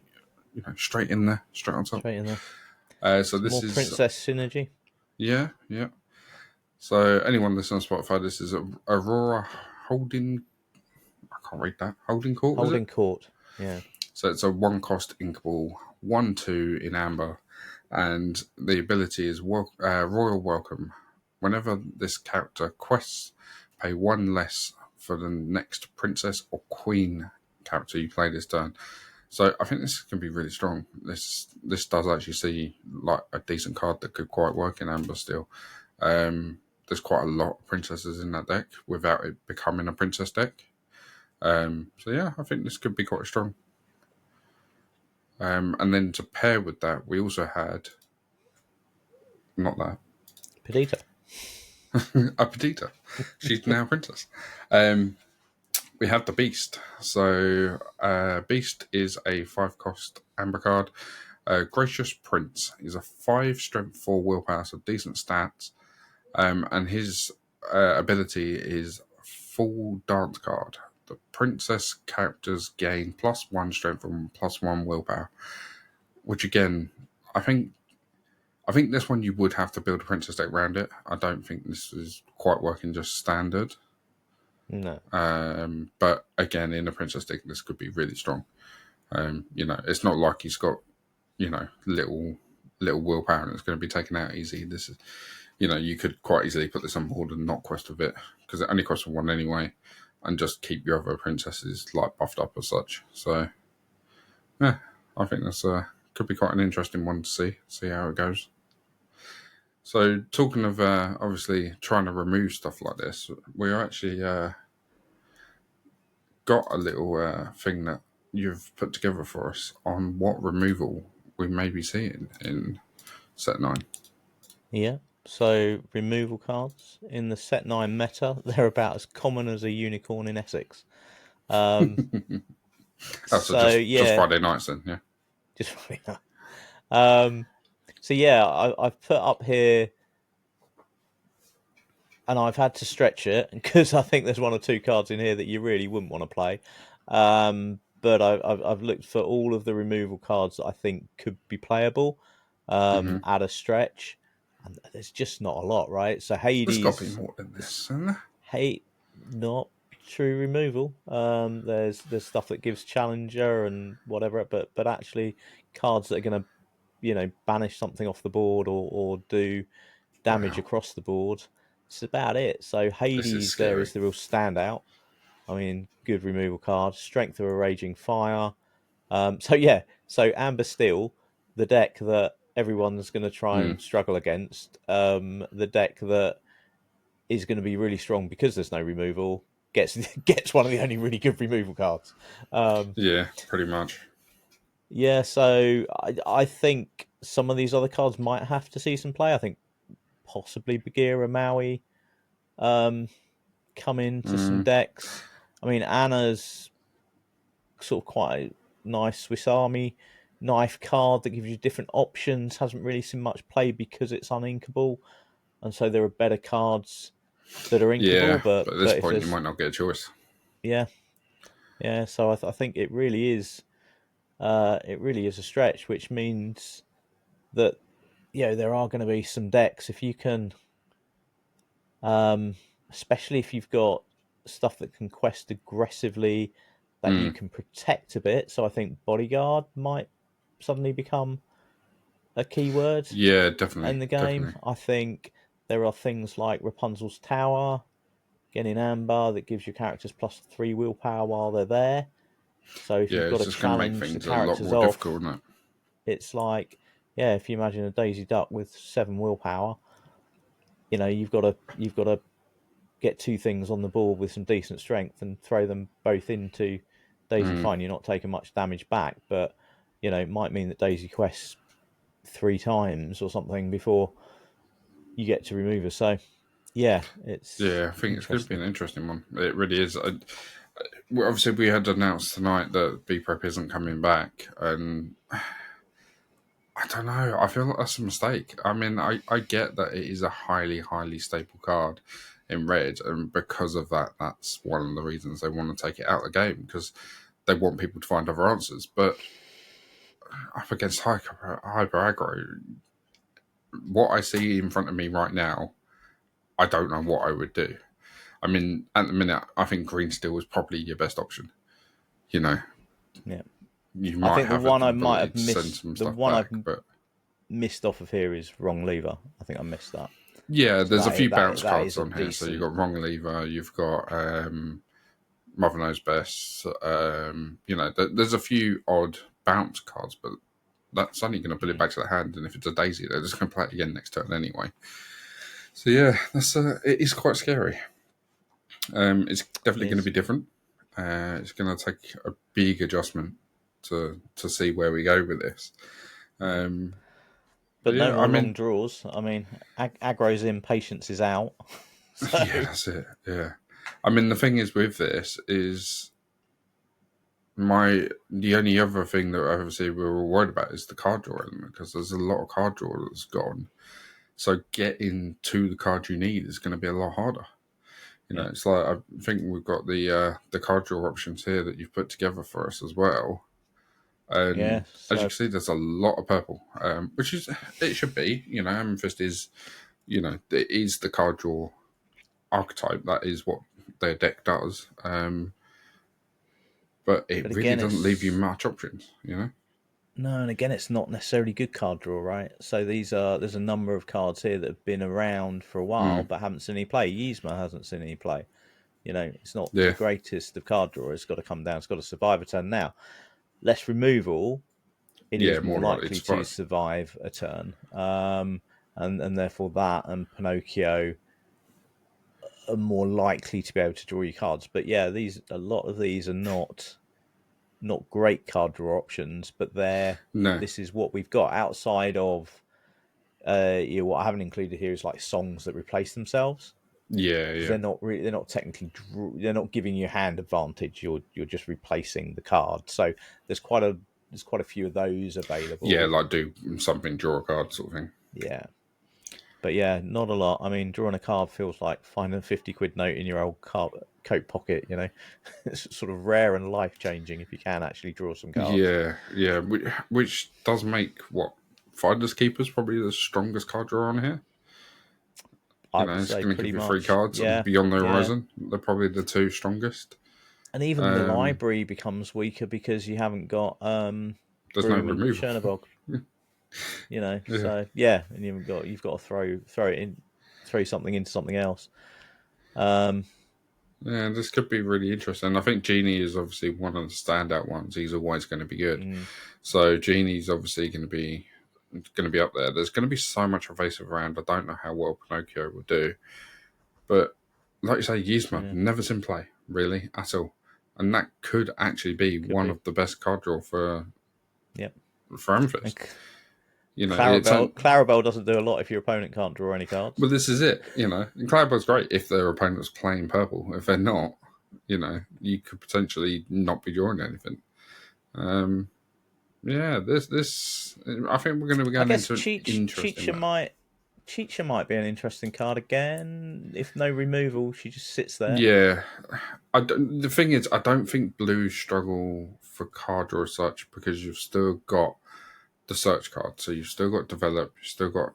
S1: straight in there, straight on top.
S2: Straight in there.
S1: So
S2: Some
S1: this
S2: more
S1: is
S2: princess synergy.
S1: yeah. So anyone listening on Spotify, this is Aurora Holding. I can't read that. Holding Court, is it?
S2: Holding court. Yeah.
S1: So it's a 1-cost inkable, 1/2 in amber, and the ability is Royal Welcome. Whenever this character quests, pay 1 less for the next princess or queen character you play this turn. So I think this can be really strong. This does actually see like a decent card that could quite work in amber still. There's quite a lot of princesses in that deck without it becoming a princess deck. So yeah, I think this could be quite strong. And then to pair with that, we also had not that
S2: Perdita.
S1: a Perdita. She's now a princess. We have the Beast. So Beast is a 5-cost amber card. Gracious Prince is a 5 strength 4 willpower, so decent stats. And his ability is full dance card. The princess characters gain +1 strength and +1 willpower. Which again, I think this one you would have to build a princess deck around it. I don't think this is quite working just standard.
S2: No.
S1: But again, in a princess deck, this could be really strong. It's not like he's got, little willpower and it's going to be taken out easy. This is, you could quite easily put this on board and not quest with it because it only costs 1 anyway, and just keep your other princesses like buffed up as such. So, yeah, I think that's could be quite an interesting one to see how it goes. So, talking of obviously trying to remove stuff like this, we actually got a little thing that you've put together for us on what removal we may be seeing in set 9.
S2: Yeah. So removal cards in the set 9 meta, they're about as common as a unicorn in Essex.
S1: So just
S2: Yeah,
S1: Friday nights then, yeah.
S2: just so yeah, I've put up here, and I've had to stretch it because I think there's 1 or 2 cards in here that you really wouldn't want to play. But I've looked for all of the removal cards that I think could be playable at a stretch, and there's just not a lot, right? So
S1: There's got to be
S2: Hades,
S1: more than this, isn't there?
S2: not true removal. There's stuff that gives challenger and whatever, but actually cards that are going to banish something off the board or do damage
S1: Wow,
S2: across the board. It's about it. So
S1: this is
S2: Hades there
S1: scary.
S2: is the real standout. I mean, good removal card. Strength of a Raging Fire. So Amber Steel, the deck that everyone's going to try and struggle against, the deck that is going to be really strong because there's no removal, gets one of the only really good removal cards.
S1: Yeah, pretty much.
S2: Yeah, so I think some of these other cards might have to see some play. I think possibly Bagheera Maui come into some decks. I mean, Anna's sort of quite a nice Swiss Army knife card that gives you different options. Hasn't really seen much play because it's uninkable, and so there are better cards that are inkable.
S1: Yeah,
S2: But
S1: but at this
S2: if
S1: point you
S2: there's
S1: might not get a choice.
S2: yeah, so I think it really is a stretch, which means that there are going to be some decks if you can, especially if you've got stuff that can quest aggressively that you can protect a bit. So I think bodyguard might suddenly become a keyword
S1: Yeah, definitely,
S2: in the game.
S1: definitely.
S2: I think there are things like Rapunzel's Tower, getting amber that gives your characters +3 willpower while they're there. So if
S1: Yeah,
S2: you've got
S1: it's
S2: to
S1: just going to make
S2: challenge the
S1: things a lot
S2: characters
S1: more difficult,
S2: off,
S1: isn't it?
S2: it's like, yeah, if you imagine a Daisy Duck with 7 willpower, you've got to get 2 things on the board with some decent strength and throw them both into Daisy. Fine, you're not taking much damage back, but it might mean that Daisy quests 3 times or something before you get to remove her. So yeah, it's
S1: Yeah, I think it's going to be
S2: interesting.
S1: an interesting one. It really is. Obviously, we had announced tonight that B Prep isn't coming back, and I don't know. I feel like that's a mistake. I mean, I get that it is a highly, highly staple card in red, and because of that, that's one of the reasons they want to take it out of the game, because they want people to find other answers. But up against hyper aggro, what I see in front of me right now, I don't know what I would do. I mean, at the minute, I think green steel is probably your best option. You know,
S2: Yeah.
S1: you
S2: I
S1: might
S2: think the
S1: have
S2: one
S1: the
S2: I might
S1: ability
S2: have
S1: to send
S2: missed,
S1: some
S2: the
S1: stuff
S2: one
S1: back,
S2: I've
S1: but
S2: missed off of here is wrong lever. I think I missed that.
S1: yeah,
S2: So
S1: there's a few bounce
S2: that
S1: cards
S2: is a
S1: on here. So you've
S2: decent.
S1: got wrong lever, you've got Mother Knows Best. You know, there's a few odd bounce cards, but that's only going to put it back to the hand. And if it's a daisy, they're just going to play it again next turn anyway. So yeah, that's it is quite scary. It's definitely going to be different. It's going to take a big adjustment to see where we go with this.
S2: But no
S1: Yeah,
S2: more
S1: I
S2: long
S1: mean,
S2: draws. I mean, aggro's in, patience is out. So
S1: yeah, that's it. Yeah, I mean, the thing is with this is the only other thing that obviously we were worried about is the card draw element, because there's a lot of card draw that's gone. So getting to the card you need is going to be a lot harder. You know, it's like, I think we've got the card draw options here that you've put together for us as well. And as you can see, there's a lot of purple, which is, it should be. You know, Amethyst is, you know, it is the card draw archetype. That is what their deck does. But it really
S2: again,
S1: doesn't leave you much options, you know?
S2: no, and again, it's not necessarily good card draw, right? So there's a number of cards here that have been around for a while but haven't seen any play. Yzma hasn't seen any play. You know, it's not the
S1: Yeah.
S2: greatest of card draw. It's got to come down. It's got to survive a turn. Now, less removal, it
S1: Yeah,
S2: is more
S1: more likely to
S2: likely to
S1: survive.
S2: survive a turn, and therefore that and Pinocchio are more likely to be able to draw you cards. But yeah, a lot of these are not great card draw options, but
S1: No.
S2: this is what we've got outside of what I haven't included here is like songs that replace themselves,
S1: Yeah,
S2: because
S1: yeah.
S2: they're not technically they're not giving you hand advantage. You're just replacing the card. So there's quite a few of those
S1: Yeah,
S2: available.
S1: like do something, draw a card sort of thing.
S2: Yeah. But yeah, not a lot. I mean, drawing a card feels like finding a 50 quid note in your old coat pocket, you know. It's sort of rare and life changing if you can actually draw some cards.
S1: Yeah, yeah. Which does make what Finders Keepers probably the strongest card draw on here. You
S2: I
S1: know,
S2: would
S1: it's
S2: say
S1: going to give
S2: pretty
S1: you three
S2: much.
S1: cards, and
S2: Yeah.
S1: Beyond the
S2: Yeah.
S1: Horizon, they're probably the two strongest.
S2: And even the library becomes weaker because you haven't got
S1: There's no
S2: Broom and
S1: removal.
S2: Chernobog. You know,
S1: Yeah.
S2: so yeah, and you've got to throw it in, throw something into something else.
S1: Yeah, this could be really interesting. I think Genie is obviously one of the standout ones. He's always going to be good. So Genie's obviously going to be up there. There's going to be so much evasive around. I don't know how well Pinocchio will do, but like you say, Yzma never seen play really at all, and that could actually be
S2: Could
S1: one
S2: be.
S1: of the best card draw
S2: Yep.
S1: for
S2: And
S1: Amethyst. You know, it's
S2: Clarabelle doesn't do a lot if your opponent can't draw any cards.
S1: but this is it. You know, and Cloudbell's great if their opponent's playing purple. If they're not, you know, you could potentially not be drawing anything. Yeah, this I think we're going to be
S2: I
S1: going
S2: guess
S1: into an interesting map.
S2: Cheacher might be an interesting card again. If no removal, she just sits there.
S1: Yeah, the thing is, I don't think Blues struggle for card draw as such, because you've still got the search card, so you've still got develop, you've still got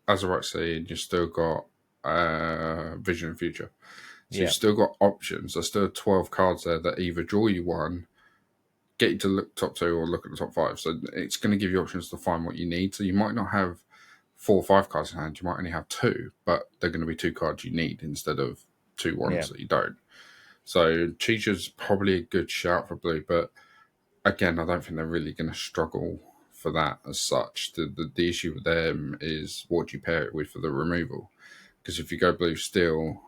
S1: Azurite Seed, you've still got Vision and Future, so you've still got options. There's still 12 cards there that either draw you one, get you to look top two, or look at the top five. So it's going to give you options to find what you need. So you might not have 4 or 5 cards in hand, you might only have 2, but they're going to be 2 cards you need instead of 2 ones that you don't. So Cheetah's probably a good shout for blue, but again, I don't think they're really going to struggle for that as such. The issue with them is what do you pair it with for the removal? Because if you go blue still,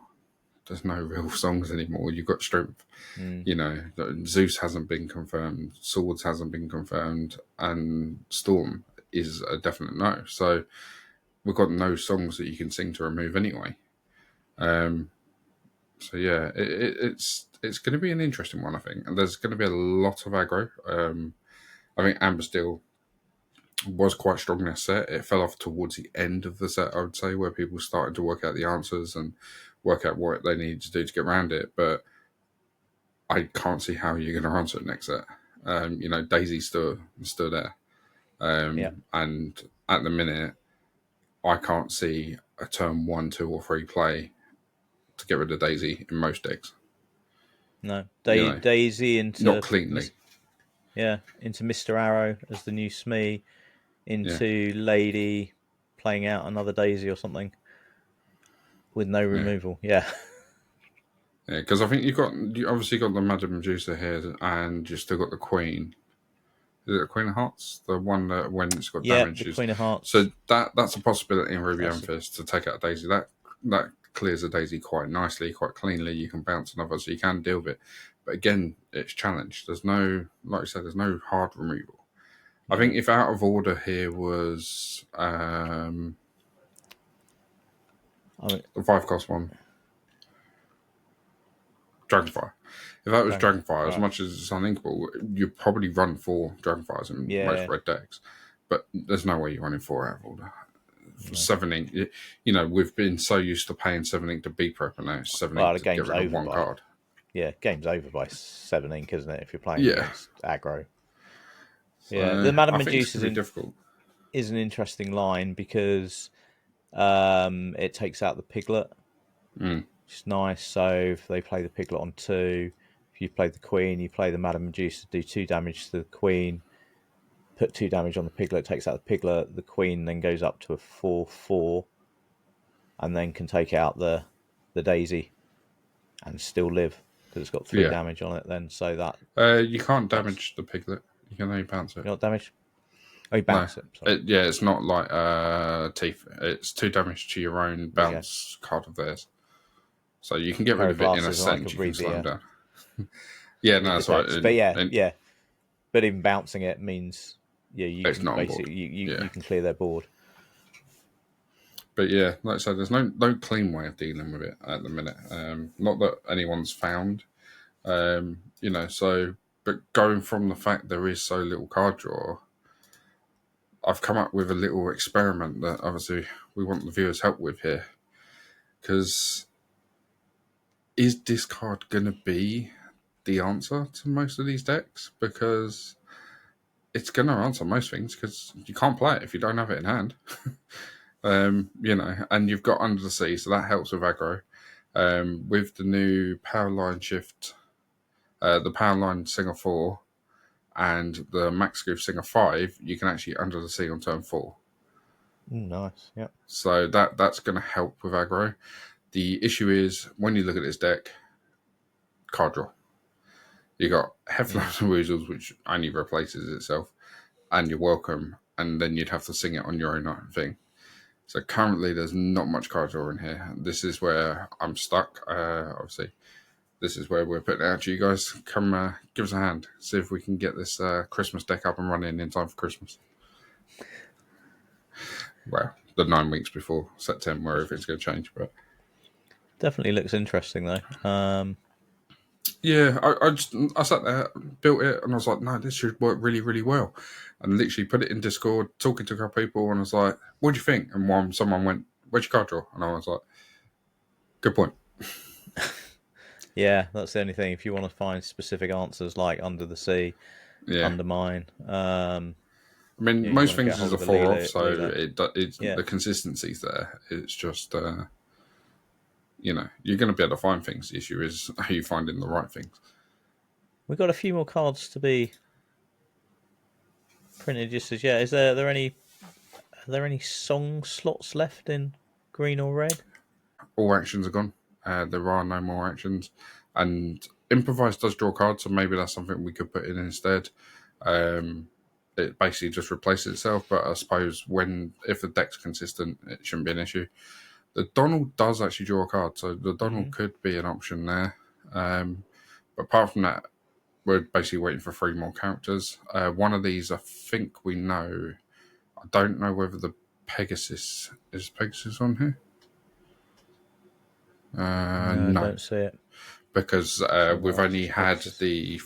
S1: there's no real songs anymore. You've got strength. You know, Zeus hasn't been confirmed, Swords hasn't been confirmed, and Storm is a definite no. So we've got no songs that you can sing to remove anyway. So yeah, it's going to be an interesting one, I think. And there's going to be a lot of aggro. I think Amber Steel was quite strong in that set. It fell off towards the end of the set, I would say, where people started to work out the answers and work out what they need to do to get around it. But I can't see how you're going to answer it next set. Daisy's still there. And at the minute, I can't see a turn 1, 2, or 3 play to get rid of Daisy in most decks.
S2: No, Daisy into
S1: not cleanly.
S2: Into Mr. Arrow as the new Smee, into Lady playing out another Daisy or something with no removal. Yeah,
S1: because I think you obviously got the Madame Medusa here, and you still got the Queen. Is it the Queen of Hearts? The one that when it's got damage.
S2: The Queen of Hearts.
S1: So that's a possibility in Ruby Amethyst to take out a Daisy. That clears a Daisy quite nicely, quite cleanly. You can bounce another, so you can deal with it. But again, it's challenged. There's no, like you said, there's no hard removal. I think if out of order here was the 5-cost one, Dragonfire. If that was Dragonfire, as much as it's uninkable, you'd probably run 4 Dragonfires in most red decks. But there's no way you're running 4 out of order. 7 ink, we've been so used to paying 7 ink to be prep, and now it's 7 ink to get rid of 1 card.
S2: Yeah, game's over by 7 ink, isn't it? If you're playing against aggro. So, the Madame Medusa is an interesting line because it takes out the Piglet. Which is nice. So if they play the Piglet on 2, if you play the Queen, you play the Madame Medusa, do 2 damage to the Queen, put 2 damage on the Piglet, takes out the Piglet, the Queen then goes up to a 4/4, and then can take out the Daisy and still live because it's got 3 damage on it. Then so that
S1: you can't damage the Piglet. You can only bounce it.
S2: You not damage. Oh, you bounce it.
S1: It's not like Teeth. It's 2 damage to your own bounce card of theirs. So you can get rid of it in a sense. You can slow them down. That's right.
S2: But but even bouncing it means you can basically you can clear their board.
S1: But like I said, there's no clean way of dealing with it at the minute. Not that anyone's found. But going from the fact there is so little card draw, I've come up with a little experiment that obviously we want the viewers' help with here. Because is discard going to be the answer to most of these decks? Because it's going to answer most things, because you can't play it if you don't have it in hand. And you've got Under the Sea, so that helps with aggro. With the new Power Line Shift, the Power Line Singer 4, and the Max Goof Singer 5, you can actually Under the Sea on turn 4.
S2: Nice, yeah.
S1: So that's going to help with aggro. The issue is, when you look at this deck, card draw. You got Hefflumps and Woozles, which only replaces itself, and you're welcome, and then you'd have to sing it on your own thing. So currently, there's not much card draw in here. This is where I'm stuck. Obviously, this is where we're putting it out to you guys. Come give us a hand. See if we can get this Christmas deck up and running in time for Christmas. Well, the 9 weeks before September, where everything's going to change. But
S2: definitely looks interesting, though.
S1: I sat there, built it, and I was like, no, this should work really, really well. And literally put it in Discord, talking to a couple people, and I was like, what do you think? And someone went, where'd your card draw? And I was like, good point.
S2: Yeah, that's the only thing. If you want to find specific answers like Under the Sea, Undermine.
S1: Most things is a 4 off, so the consistency's there. It's just, you're going to be able to find things. The issue is, are you finding the right things?
S2: We've got a few more cards to be printed just as yet. Are there any song slots left in green or red?
S1: All actions are gone. There are no more actions. And Improvise does draw cards, so maybe that's something we could put in instead. It basically just replaces itself, but I suppose if the deck's consistent, it shouldn't be an issue. The Donald does actually draw a card, so the Donald could be an option there. But apart from that, we're basically waiting for 3 more characters. One of these, I think we know. I don't know whether the Pegasus... Is Pegasus on here?
S2: No, I don't see it.
S1: Because we've only had the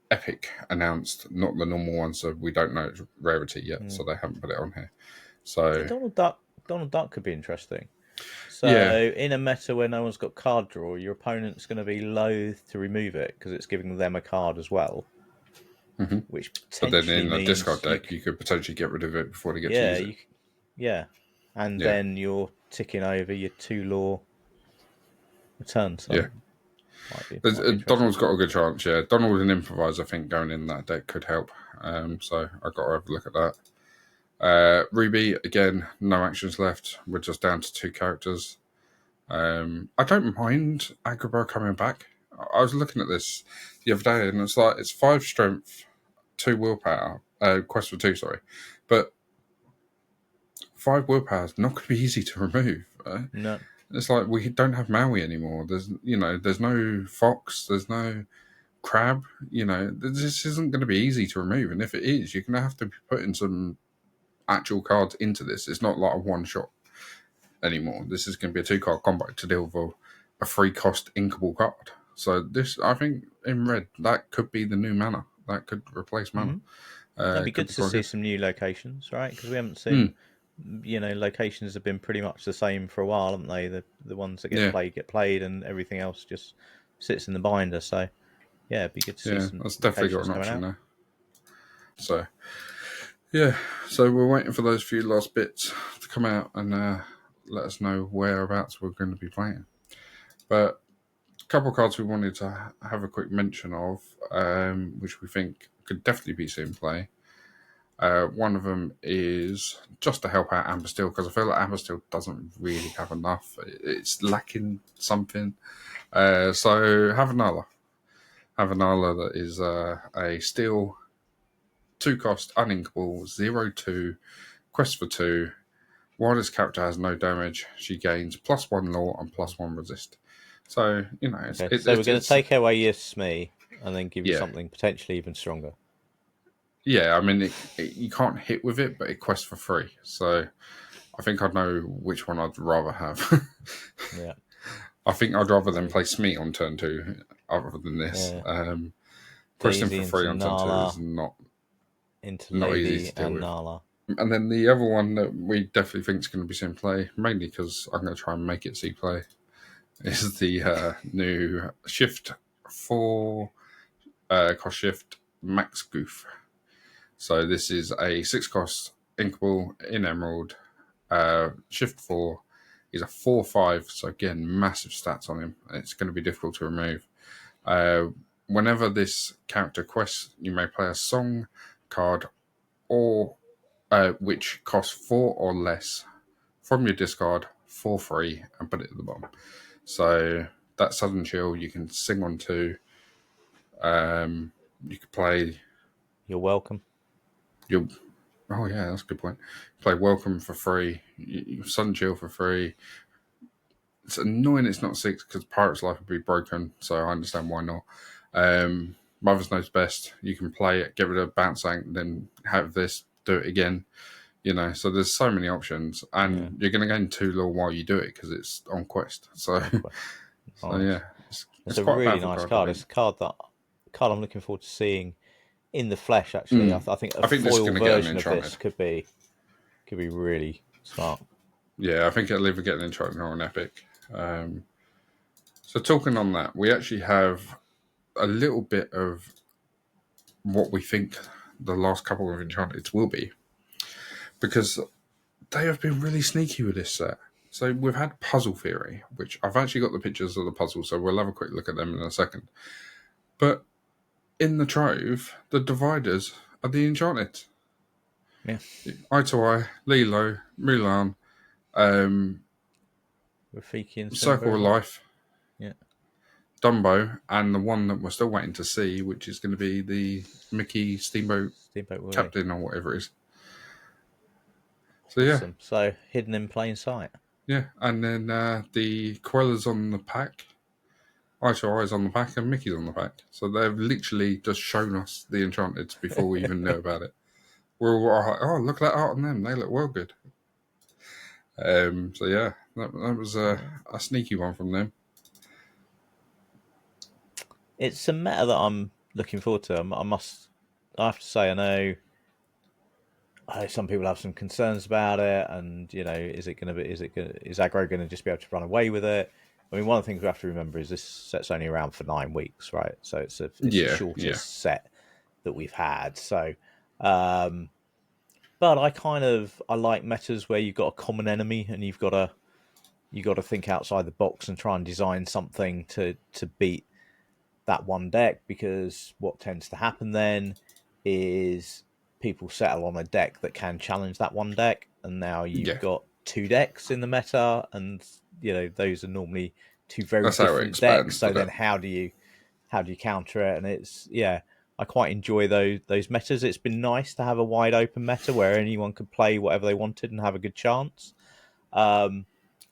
S1: Epic announced, not the normal one, so we don't know its rarity yet, so they haven't put it on here. So
S2: Donald Duck could be interesting. So
S1: Yeah.
S2: in a meta where no one's got card draw, your opponent's going to be loath to remove it because it's giving them a card as well, which
S1: But then
S2: potentially
S1: in a discard
S2: means
S1: deck, you could potentially get rid of it before they get to
S2: yeah,
S1: use it.
S2: yeah, and
S1: Yeah.
S2: then you're ticking over your 2 law return. So
S1: Yeah.
S2: might be interesting.
S1: Donald's got a good chance, yeah. Donald and Improvise, I think, going in that deck could help. So I've got to have a look at that. Ruby, again, no actions left. We're just down to 2 characters. I don't mind Agrabah coming back. I was looking at this the other day, and it's like it's 5 strength, 2 willpower. Quest for 2, sorry. But 5 willpower is not going to be easy to remove.
S2: No,
S1: It's like we don't have Maui anymore. There's no Fox. There's no Crab. This isn't going to be easy to remove. And if it is, you're going to have to be putting some actual cards into this. It's not like a one shot anymore. This is going to be a 2-card combo to deal with a 3-cost inkable card. So this, I think, in red, that could be the new mana. That could replace mana.
S2: that'd be
S1: Could
S2: good
S1: be
S2: to
S1: quite
S2: see
S1: good.
S2: some new locations, right? Because we haven't seen. Locations have been pretty much the same for a while, haven't they? The ones that
S1: Yeah,
S2: get played, and everything else just sits in the binder. So yeah, it'd be good to see
S1: yeah,
S2: some
S1: that's definitely got
S2: locations
S1: an
S2: coming
S1: option
S2: out.
S1: there. So yeah, so we're waiting for those few last bits to come out and let us know whereabouts we're going to be playing. But a couple of cards we wanted to have a quick mention of, which we think could definitely be seen play. One of them is just to help out Amber Steel, because I feel like Amber Steel doesn't really have enough. It's lacking something. So Havanala. Havanala, that is a steel 2-cost uninkable 0/2 quest for 2. While this character has no damage, she gains +1 law and +1 resist. So
S2: Okay, so we're going to take away your Smee and then give you
S1: yeah,
S2: something potentially even stronger.
S1: yeah. I mean, you can't hit with it, but it quests for free. So I think I know which one I'd rather have.
S2: Yeah,
S1: I think I'd rather than
S2: so
S1: play Smee on turn 2 other than this.
S2: yeah,
S1: Questing
S2: Daisy
S1: for
S2: into
S1: free on turn 2 is
S2: Nala,
S1: not
S2: into
S1: easy
S2: Lady
S1: to deal
S2: and
S1: with.
S2: Nala.
S1: And then the other one that we definitely think is going to be seen play, mainly because I'm going to try and make it see play, is the new Shift 4 cost shift Max Goof. So this is a 6-cost inkable in Emerald. Shift 4 is a 4/5, so again, massive stats on him. It's going to be difficult to remove. Whenever this character quests, you may play a song card or which costs 4 or less from your discard for free and put it at the bottom. So that sudden chill you can sing on to. You could play
S2: You're welcome.
S1: your. Oh yeah, that's a good point. Play Welcome for free. Sudden chill for free. It's annoying it's not 6 because Pirate's Life would be broken, so I understand why not. Mother's Knows Best. You can play it, get rid of Bounce Tank, then have this, do it again. So there's so many options,
S2: Yeah,
S1: and you're going to gain 2 law while you do it because it's on quest. So, so
S2: nice.
S1: yeah,
S2: It's
S1: it's
S2: a
S1: quite a
S2: really
S1: powerful
S2: nice
S1: card, I
S2: card.
S1: think.
S2: It's a card I'm looking forward to seeing in the flesh. Actually, I think a
S1: I think this is
S2: foil
S1: going to get an
S2: version of
S1: Enchanted.
S2: this could be really smart.
S1: Yeah, I think it'll either get an Enchanted or an Epic. So talking on that, we actually have a little bit of what we think the last couple of Enchanteds will be, because they have been really sneaky with this set. So we've had Puzzle Theory, which I've actually got the pictures of the puzzle, so we'll have a quick look at them in a second. But in the trove, the dividers are the Enchanted.
S2: Yeah,
S1: Eye to Eye, Lilo, Mulan,
S2: Rafiki and Simba
S1: Circle
S2: as
S1: of
S2: well.
S1: Life,
S2: Yeah,
S1: Dumbo, and the one that we're still waiting to see, which is going to be the Mickey Steamboat
S2: Steamboat Willie.
S1: Captain or whatever it is. So yeah,
S2: Awesome. So hidden in plain sight.
S1: yeah, and then the Quella's on the pack, Eye to Eye's on the pack, and Mickey's on the pack. So they've literally just shown us the Enchanted before we even knew about it. We're all like, oh, look at that art on them. They look well good. So yeah, that was a sneaky one from them.
S2: It's a meta that I'm looking forward to. I have to say, I know some people have some concerns about it, and is aggro going to just be able to run away with it? I mean, one of the things we have to remember is this set's only around for 9 weeks, right? So it's the
S1: Yeah, yeah,
S2: shortest set that we've had. So, but I like metas where you've got a common enemy and you've got to think outside the box and try and design something to beat that one deck, because what tends to happen then is people settle on a deck that can challenge that one deck, and now you've
S1: yeah.
S2: got two decks in the meta, and those are normally two very
S1: That's how it
S2: different decks.
S1: expands,
S2: So
S1: doesn't
S2: then
S1: it?
S2: how do you counter it? And I quite enjoy those metas. It's been nice to have a wide open meta where anyone could play whatever they wanted and have a good chance.
S1: It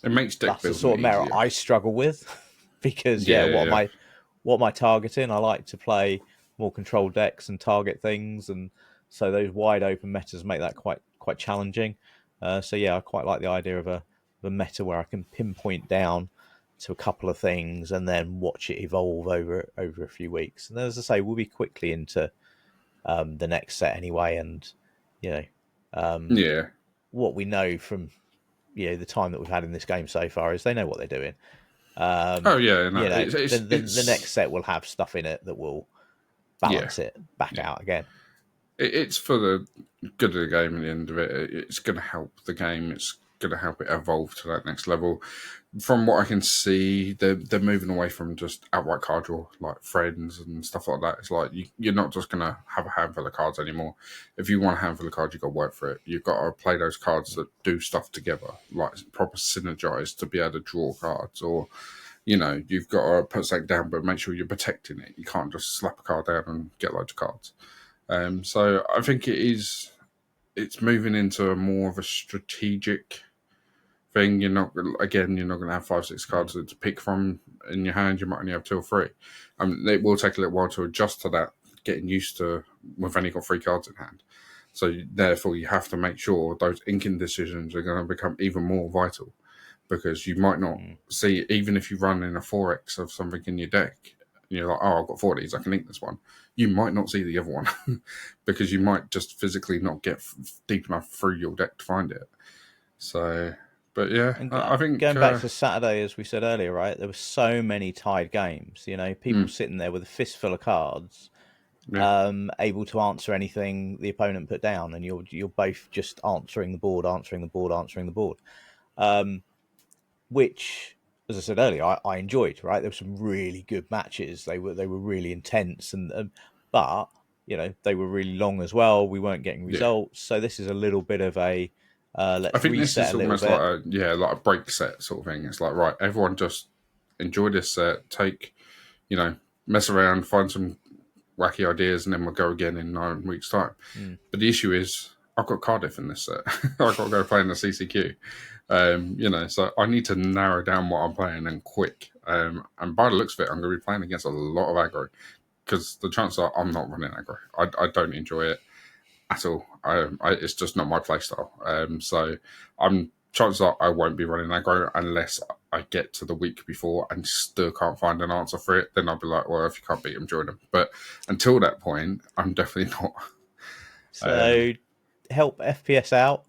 S1: makes deck
S2: That's the
S1: building
S2: sort of meta
S1: easier.
S2: I struggle with because
S1: Yeah, yeah,
S2: what am I targeting? I like to play more controlled decks and target things, and so those wide open metas make that quite challenging. So yeah, I quite like the idea of a meta where I can pinpoint down to a couple of things and then watch it evolve over a few weeks. And then, as I say, we'll be quickly into the next set anyway, and you know
S1: yeah.
S2: what we know from the time that we've had in this game so far is they know what they're doing.
S1: Oh yeah, no,
S2: The next set will have stuff in it that will
S1: yeah,
S2: balance it back
S1: yeah.
S2: out again.
S1: It's for the good of the game. At the end of it, it's going to help the game. It's going to help it evolve to that next level. From what I can see, they're moving away from just outright card draw, like friends and stuff like that. It's like you're not just going to have a handful of cards anymore. If you want a handful of cards, you've got to work for it. You've got to play those cards that do stuff together, like proper synergize to be able to draw cards, or you've got to put something down, but make sure you're protecting it. You can't just slap a card down and get loads of cards. So I think it's moving into a more of a strategic thing. You're not going to have 5-6 cards to pick from in your hand. You might only have 2 or 3. It will take a little while to adjust to that, getting used to we've only got 3 cards in hand. So therefore, you have to make sure those inking decisions are going to become even more vital, because you might not see, even if you run in a 4x of something in your deck, you're like, oh, I've got 4 of these, I can ink this one. You might not see the other one because you might just physically not get deep enough through your deck to find it. So, but yeah,
S2: And
S1: I think
S2: going back to Saturday, as we said earlier, right, there were so many tied games. People sitting there with a fistful of cards,
S1: yeah,
S2: able to answer anything the opponent put down, and you're both just answering the board, which, as I said earlier, I enjoyed. Right, there were some really good matches. They were really intense, and but they were really long as well. We weren't getting
S1: yeah.
S2: results, so this is a little bit of a
S1: I
S2: let's
S1: think this
S2: reset
S1: is
S2: a little
S1: almost
S2: bit.
S1: like a break set sort of thing. It's like, right, everyone just enjoy this set, take, mess around, find some wacky ideas, and then we'll go again in 9 weeks' time. But the issue is, I've got Cardiff in this set. I've got to go play in the CCQ. So I need to narrow down what I'm playing, and quick. And by the looks of it, I'm going to be playing against a lot of aggro, because the chances are I'm not running aggro. I don't enjoy it at all. It's just not my playstyle. So chances are I won't be running aggro unless I get to the week before and still can't find an answer for it. Then I'll be like, well, if you can't beat them, join them. But until that point, I'm definitely not.
S2: So help FPS out.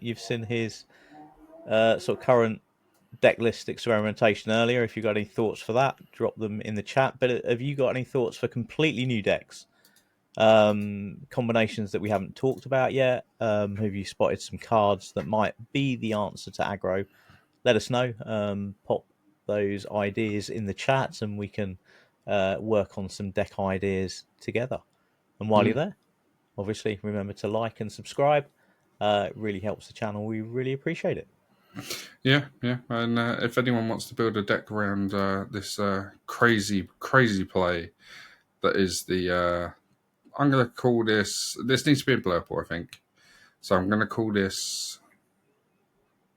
S2: You've seen his sort of current deck list experimentation earlier. If you've got any thoughts for that, drop them in the chat. But have you got any thoughts for completely new decks? Combinations that we haven't talked about yet? Have you spotted some cards that might be the answer to aggro? Let us know. Pop those ideas in the chat and we can work on some deck ideas together. And while you're there, obviously remember to like and subscribe. It really helps the channel. We really appreciate it.
S1: Yeah. And if anyone wants to build a deck around this crazy play, that is the I'm going to call this needs to be in Blurple, I think. So I'm going to call this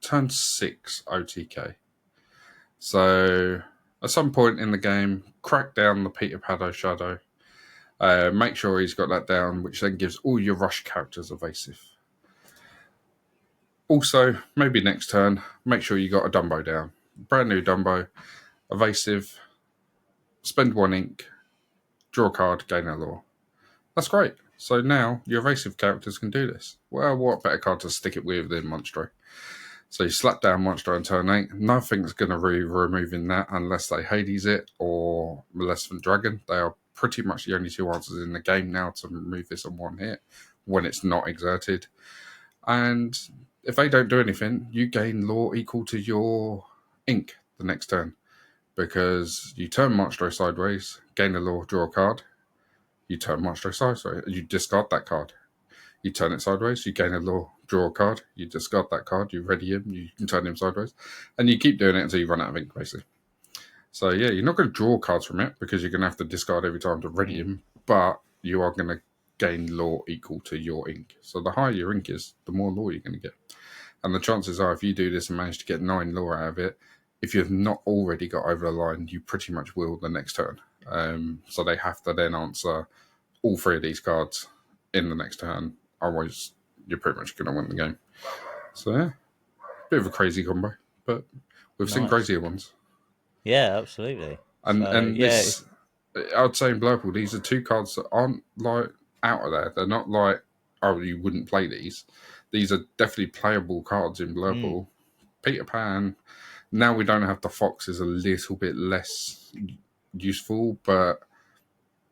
S1: turn 6 OTK. So at some point in the game, crack down the Peter Paddo Shadow. Make sure he's got that down, which then gives all your rush characters evasive. Also, maybe next turn, make sure you got a Dumbo down. Brand new Dumbo, evasive, spend 1 ink, draw a card, gain a lore. That's great. So now your evasive characters can do this. Well, what better card to stick it with than Monstro? So you slap down Monstro on turn 8. Nothing's going to be removing that unless they Hades it or Maleficent Dragon. They are pretty much the only two answers in the game now to remove this on one hit when it's not exerted. And if they don't do anything, you gain law equal to your ink the next turn. Because you turn Monstro sideways, gain a law, draw a card. You turn Monstro sideways, you discard that card. You turn it sideways, you gain a law, draw a card. You discard that card, you ready him, you can turn him sideways. And you keep doing it until you run out of ink, basically. So yeah, you're not going to draw cards from it because you're going to have to discard every time to ready him, but you are going to gain law equal to your ink. So the higher your ink is, the more law you're going to get. And the chances are, if you do this and manage to get 9 law out of it, if you've not already got over the line, you pretty much will the next turn. So they have to then answer all 3 of these cards in the next turn. Otherwise, you're pretty much going to win the game. So yeah, bit of a crazy combo, but we've seen crazier ones.
S2: Yeah, absolutely.
S1: And this, I'd say in Blurple, these are 2 cards that aren't like out of there. They're not like, oh, you wouldn't play these. These are definitely playable cards in Blurple. Peter Pan. Now we don't have the fox is a little bit less useful, but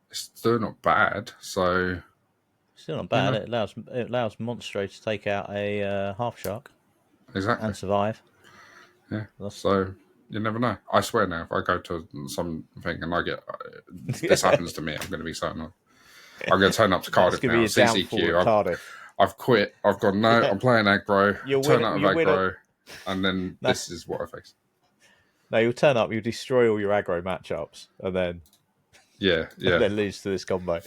S1: it's still not bad. So
S2: still not bad. You know, it allows Monstro to take out a half shark.
S1: Exactly.
S2: And survive.
S1: Yeah. So you never know. I swear now, if I go to something and I get this happens to me, I'm going to be so annoyed. I'm going to turn up to Cardiff now. CCQ. I've quit. I've gone, no, I'm playing aggro. Turn up with aggro. And then this is what I face.
S2: No, you'll turn up, you'll destroy all your aggro matchups, and then
S1: and
S2: then lose to this combo.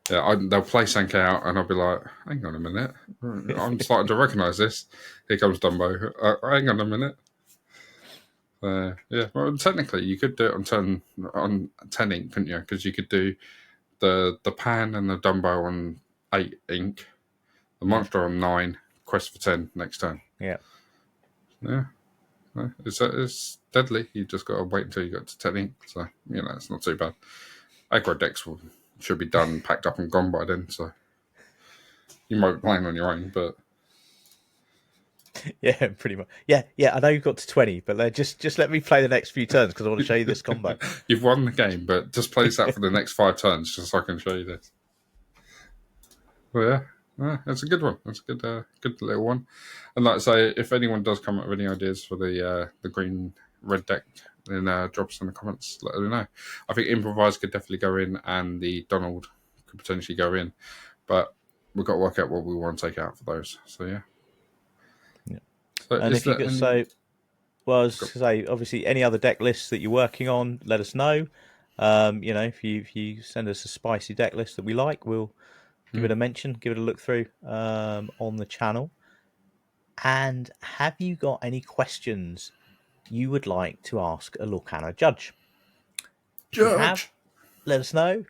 S1: Yeah, they'll play Sank out, and I'll be like, hang on a minute. I'm starting to recognise this. Here comes Dumbo. Hang on a minute. Yeah, well, technically, you could do it on 10 ink, couldn't you? Because you could do the Pan and the Dumbo on 8 ink, the Monster on 9, Quest for 10 next turn.
S2: Yeah.
S1: Yeah. It's deadly. You just got to wait until you get to 10 ink. So, it's not too bad. Aggro decks should be done, packed up and gone by then. So, you might be playing on your own, but...
S2: Yeah, pretty much. Yeah, I know you've got to 20, but just let me play the next few turns because I want to show you this combo.
S1: You've won the game, but just play this out for the next 5 turns just so I can show you this. Well, yeah, it's a good one. It's a good little one. And like I say, if anyone does come up with any ideas for the green-red deck, then drop us in the comments, let us know. I think Improvise could definitely go in, and the Donald could potentially go in, but we've got to work out what we want to take out for those. So yeah. So
S2: and if you could say, well, I was going to say, obviously, any other deck lists that you're working on, let us know. If you send us a spicy deck list that we like, we'll give it a mention, give it a look through on the channel. And have you got any questions you would like to ask a Lorcana judge? If you have, let us know.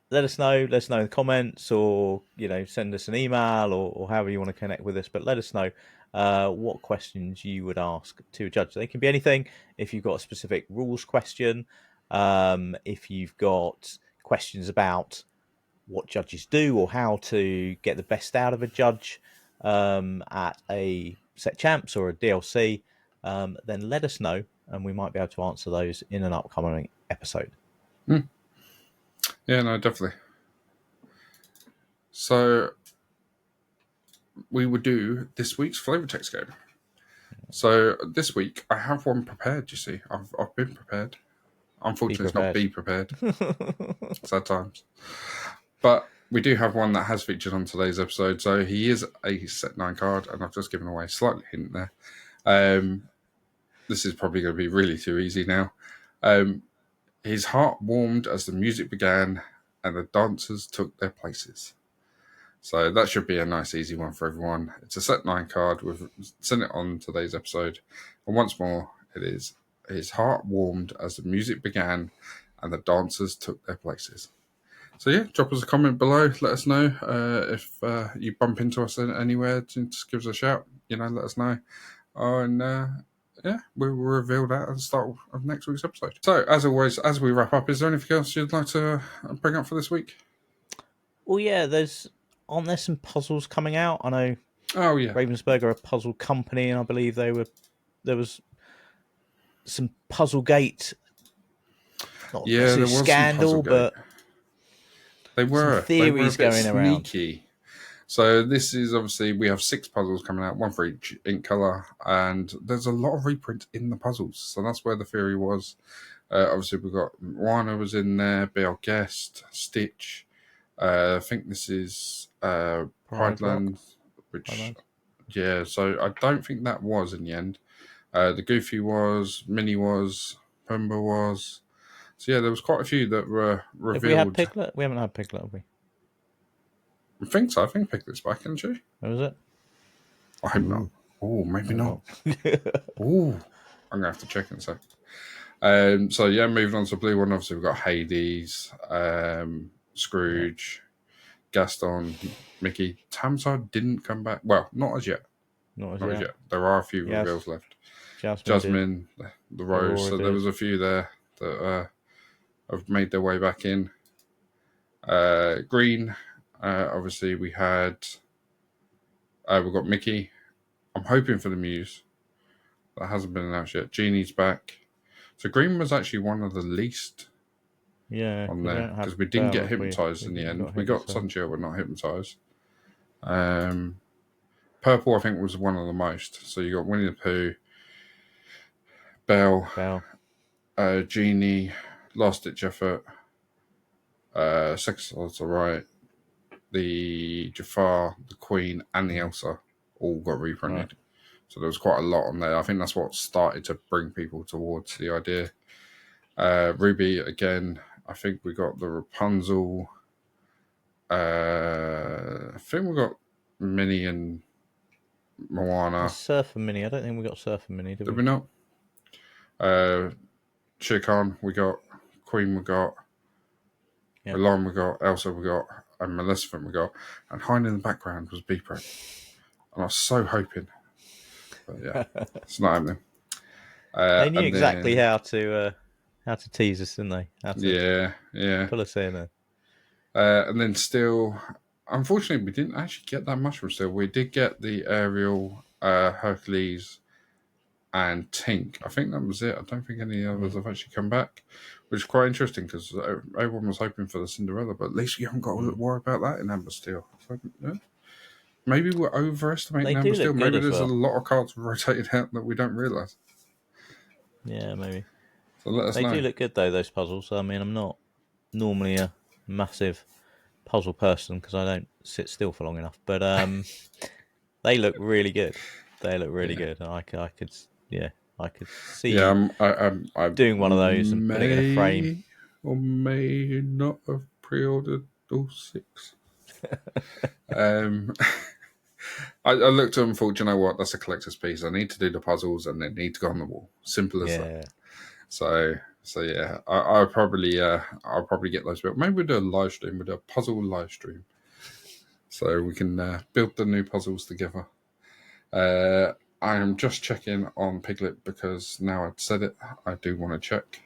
S2: Let us know in the comments, or send us an email, or however you want to connect with us. But let us know what questions you would ask to a judge. They can be anything. If you've got a specific rules question, if you've got questions about what judges do or how to get the best out of a judge at a set champs or a DLC, then let us know, and we might be able to answer those in an upcoming episode.
S1: Yeah, no, definitely. So we would do this week's flavor text game. So this week I have one prepared. You see, I've been prepared. Unfortunately, it's not be prepared. Sad times. But we do have one that has featured on today's episode. So he is a set 9 card, and I've just given away a slight hint there. This is probably going to be really too easy now. His heart warmed as the music began, and the dancers took their places. So that should be a nice, easy one for everyone. It's a set 9 card. We've sent it on today's episode. And once more, it is his heart warmed as the music began, and the dancers took their places. So yeah, drop us a comment below. Let us know if you bump into us anywhere. Just give us a shout. Let us know. And yeah, we will reveal that at the start of next week's episode. So, as always, as we wrap up, is there anything else you'd like to bring up for this week?
S2: Well, yeah, aren't there some puzzles coming out? I know
S1: Oh, yeah.
S2: Ravensburger are a puzzle company, and I believe there was some Puzzlegate, not
S1: Yeah,
S2: necessarily
S1: there was some
S2: scandal,
S1: Puzzlegate.
S2: but
S1: They were a bit
S2: going around.
S1: sneaky. So this is obviously, we have 6 puzzles coming out, 1 for each ink color, and there's a lot of reprints in the puzzles. So that's where the theory was. Obviously, we've got Moana was in there, Be Our Guest, Stitch. I think this is Prideland, which, yeah, so I don't think that was in the end. The Goofy was, Minnie was, Pumbaa was. So yeah, there was quite a few that were revealed.
S2: Have we had Piglet? We haven't had Piglet, have we?
S1: I think so. I think Piglet's back, isn't she?
S2: Where was it?
S1: I hope not. Oh, maybe not. Oh, I'm gonna have to check in a sec. So yeah, moving on to the blue one. Obviously, we've got Hades, Scrooge, Gaston, Mickey. Tamside didn't come back. Well, not as yet.
S2: Not as yet.
S1: There are a few reveals left. Jasmine, the Rose. So there was a few there that have made their way back in. Green. Obviously, we've got Mickey. I'm hoping for the Muse. That hasn't been announced yet. Genie's back. So Green was actually one of the least on there because we didn't get hypnotized in the end. We got Sunshine, but not hypnotized. Purple, I think, was one of the most. So you got Winnie the Pooh, Belle. Genie, Last Ditch Effort, Sex Odds Are Right, the Jafar, the Queen, and the Elsa all got reprinted. Right. So there was quite a lot on there. I think that's what started to bring people towards the idea. Ruby, again, I think we got the Rapunzel. I think we got Minnie and Moana.
S2: Surfer Minnie. I don't think we got Surfer Minnie, did we?
S1: Did we not? Shere Khan, we got Queen, we got Mulan, we got Elsa, we got, and Maleficent, we got, and hiding in the background was Beepro. And I was so hoping, but yeah, it's not happening.
S2: They knew exactly how to tease us, didn't they?
S1: Yeah.
S2: Pull us in.
S1: And then Still, unfortunately, we didn't actually get that much from Still. We did get the Ariel, Hercules, and Tink. I think that was it. I don't think any others have actually come back, which is quite interesting because everyone was hoping for the Cinderella, but at least you haven't got to worry about that in Amber Steel. So, yeah. Maybe we're overestimating Amber Steel. Maybe there's a lot of cards rotated out that we don't realise.
S2: Yeah, maybe.
S1: So let us know.
S2: They do look good though, those puzzles. I mean, I'm not normally a massive puzzle person because I don't sit still for long enough, but they look really good. They look really good. I could see
S1: I'm
S2: doing one of those and putting it in a frame.
S1: Or may not have pre-ordered all 6. I looked at them and thought, you know what, that's a collector's piece. I need to do the puzzles and they need to go on the wall. Simple as that. So yeah, I'll probably get those built. Maybe we'll do a live stream. We'll do a puzzle live stream. So we can build the new puzzles together. I am just checking on Piglet because now I've said it, I do want to check.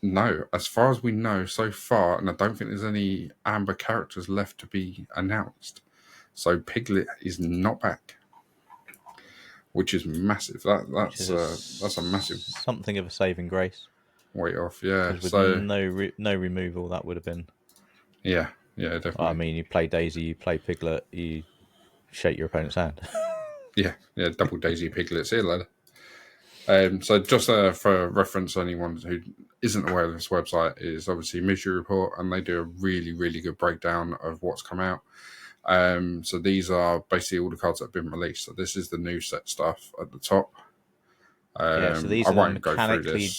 S1: No, as far as we know so far, and I don't think there's any Amber characters left to be announced. So Piglet is not back, which is massive. That's a massive,
S2: something of a saving grace.
S1: Weight off, yeah.
S2: With no removal, that would have been.
S1: Yeah, definitely.
S2: I mean, you play Daisy, you play Piglet, you shake your opponent's hand.
S1: yeah, double Daisy Piglet. See you later. So just for reference, anyone who isn't aware of this website is obviously Mystery Report, and they do a really, really good breakdown of what's come out. So these are basically all the cards that have been released. So this is the new set stuff at the top.
S2: So these are mechanically.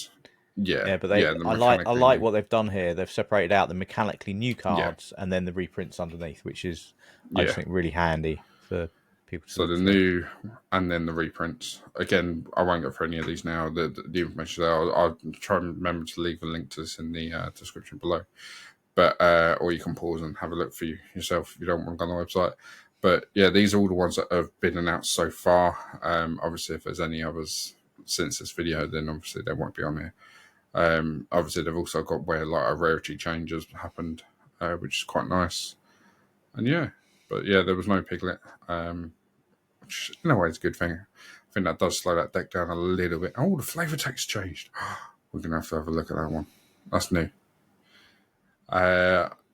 S2: But I like what they've done here. They've separated out the mechanically new cards and then the reprints underneath, which is I just think really handy for people.
S1: So the new and then the reprints. Again, I won't go for any of these now. The information there, I'll try and remember to leave a link to this in the description below. But or you can pause and have a look for yourself if you don't want to go on the website. But yeah, these are all the ones that have been announced so far. Obviously, if there's any others since this video, then obviously they won't be on here. Obviously, they've also got where like a rarity change has happened, which is quite nice. And yeah, but yeah, there was no Piglet, which in a way is a good thing. I think that does slow that deck down a little bit. Oh, the flavor text changed. We're going to have a look at that one. That's new.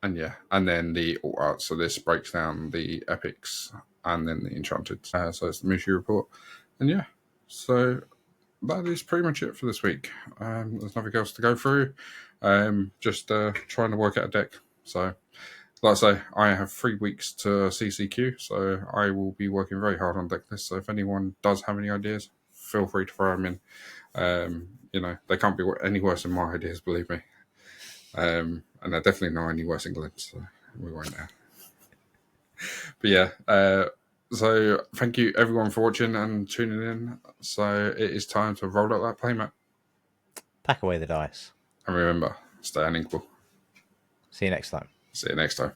S1: And yeah, and then the alt art. So this breaks down the epics and then the enchanted. So it's the Mushi report. And yeah, so that is pretty much it for this week. There's nothing else to go through. Just trying to work out a deck. So, like I say, I have 3 weeks to CCQ, so I will be working very hard on deck lists. So if anyone does have any ideas, feel free to throw them in. They can't be any worse than my ideas, believe me. And they're definitely not any worse than Glenn's, so we won't know. But yeah, so thank you everyone for watching and tuning in. So it is time to roll out that playmat.
S2: Pack away the dice.
S1: And remember, stay uninkable.
S2: See you next time.
S1: See you next time.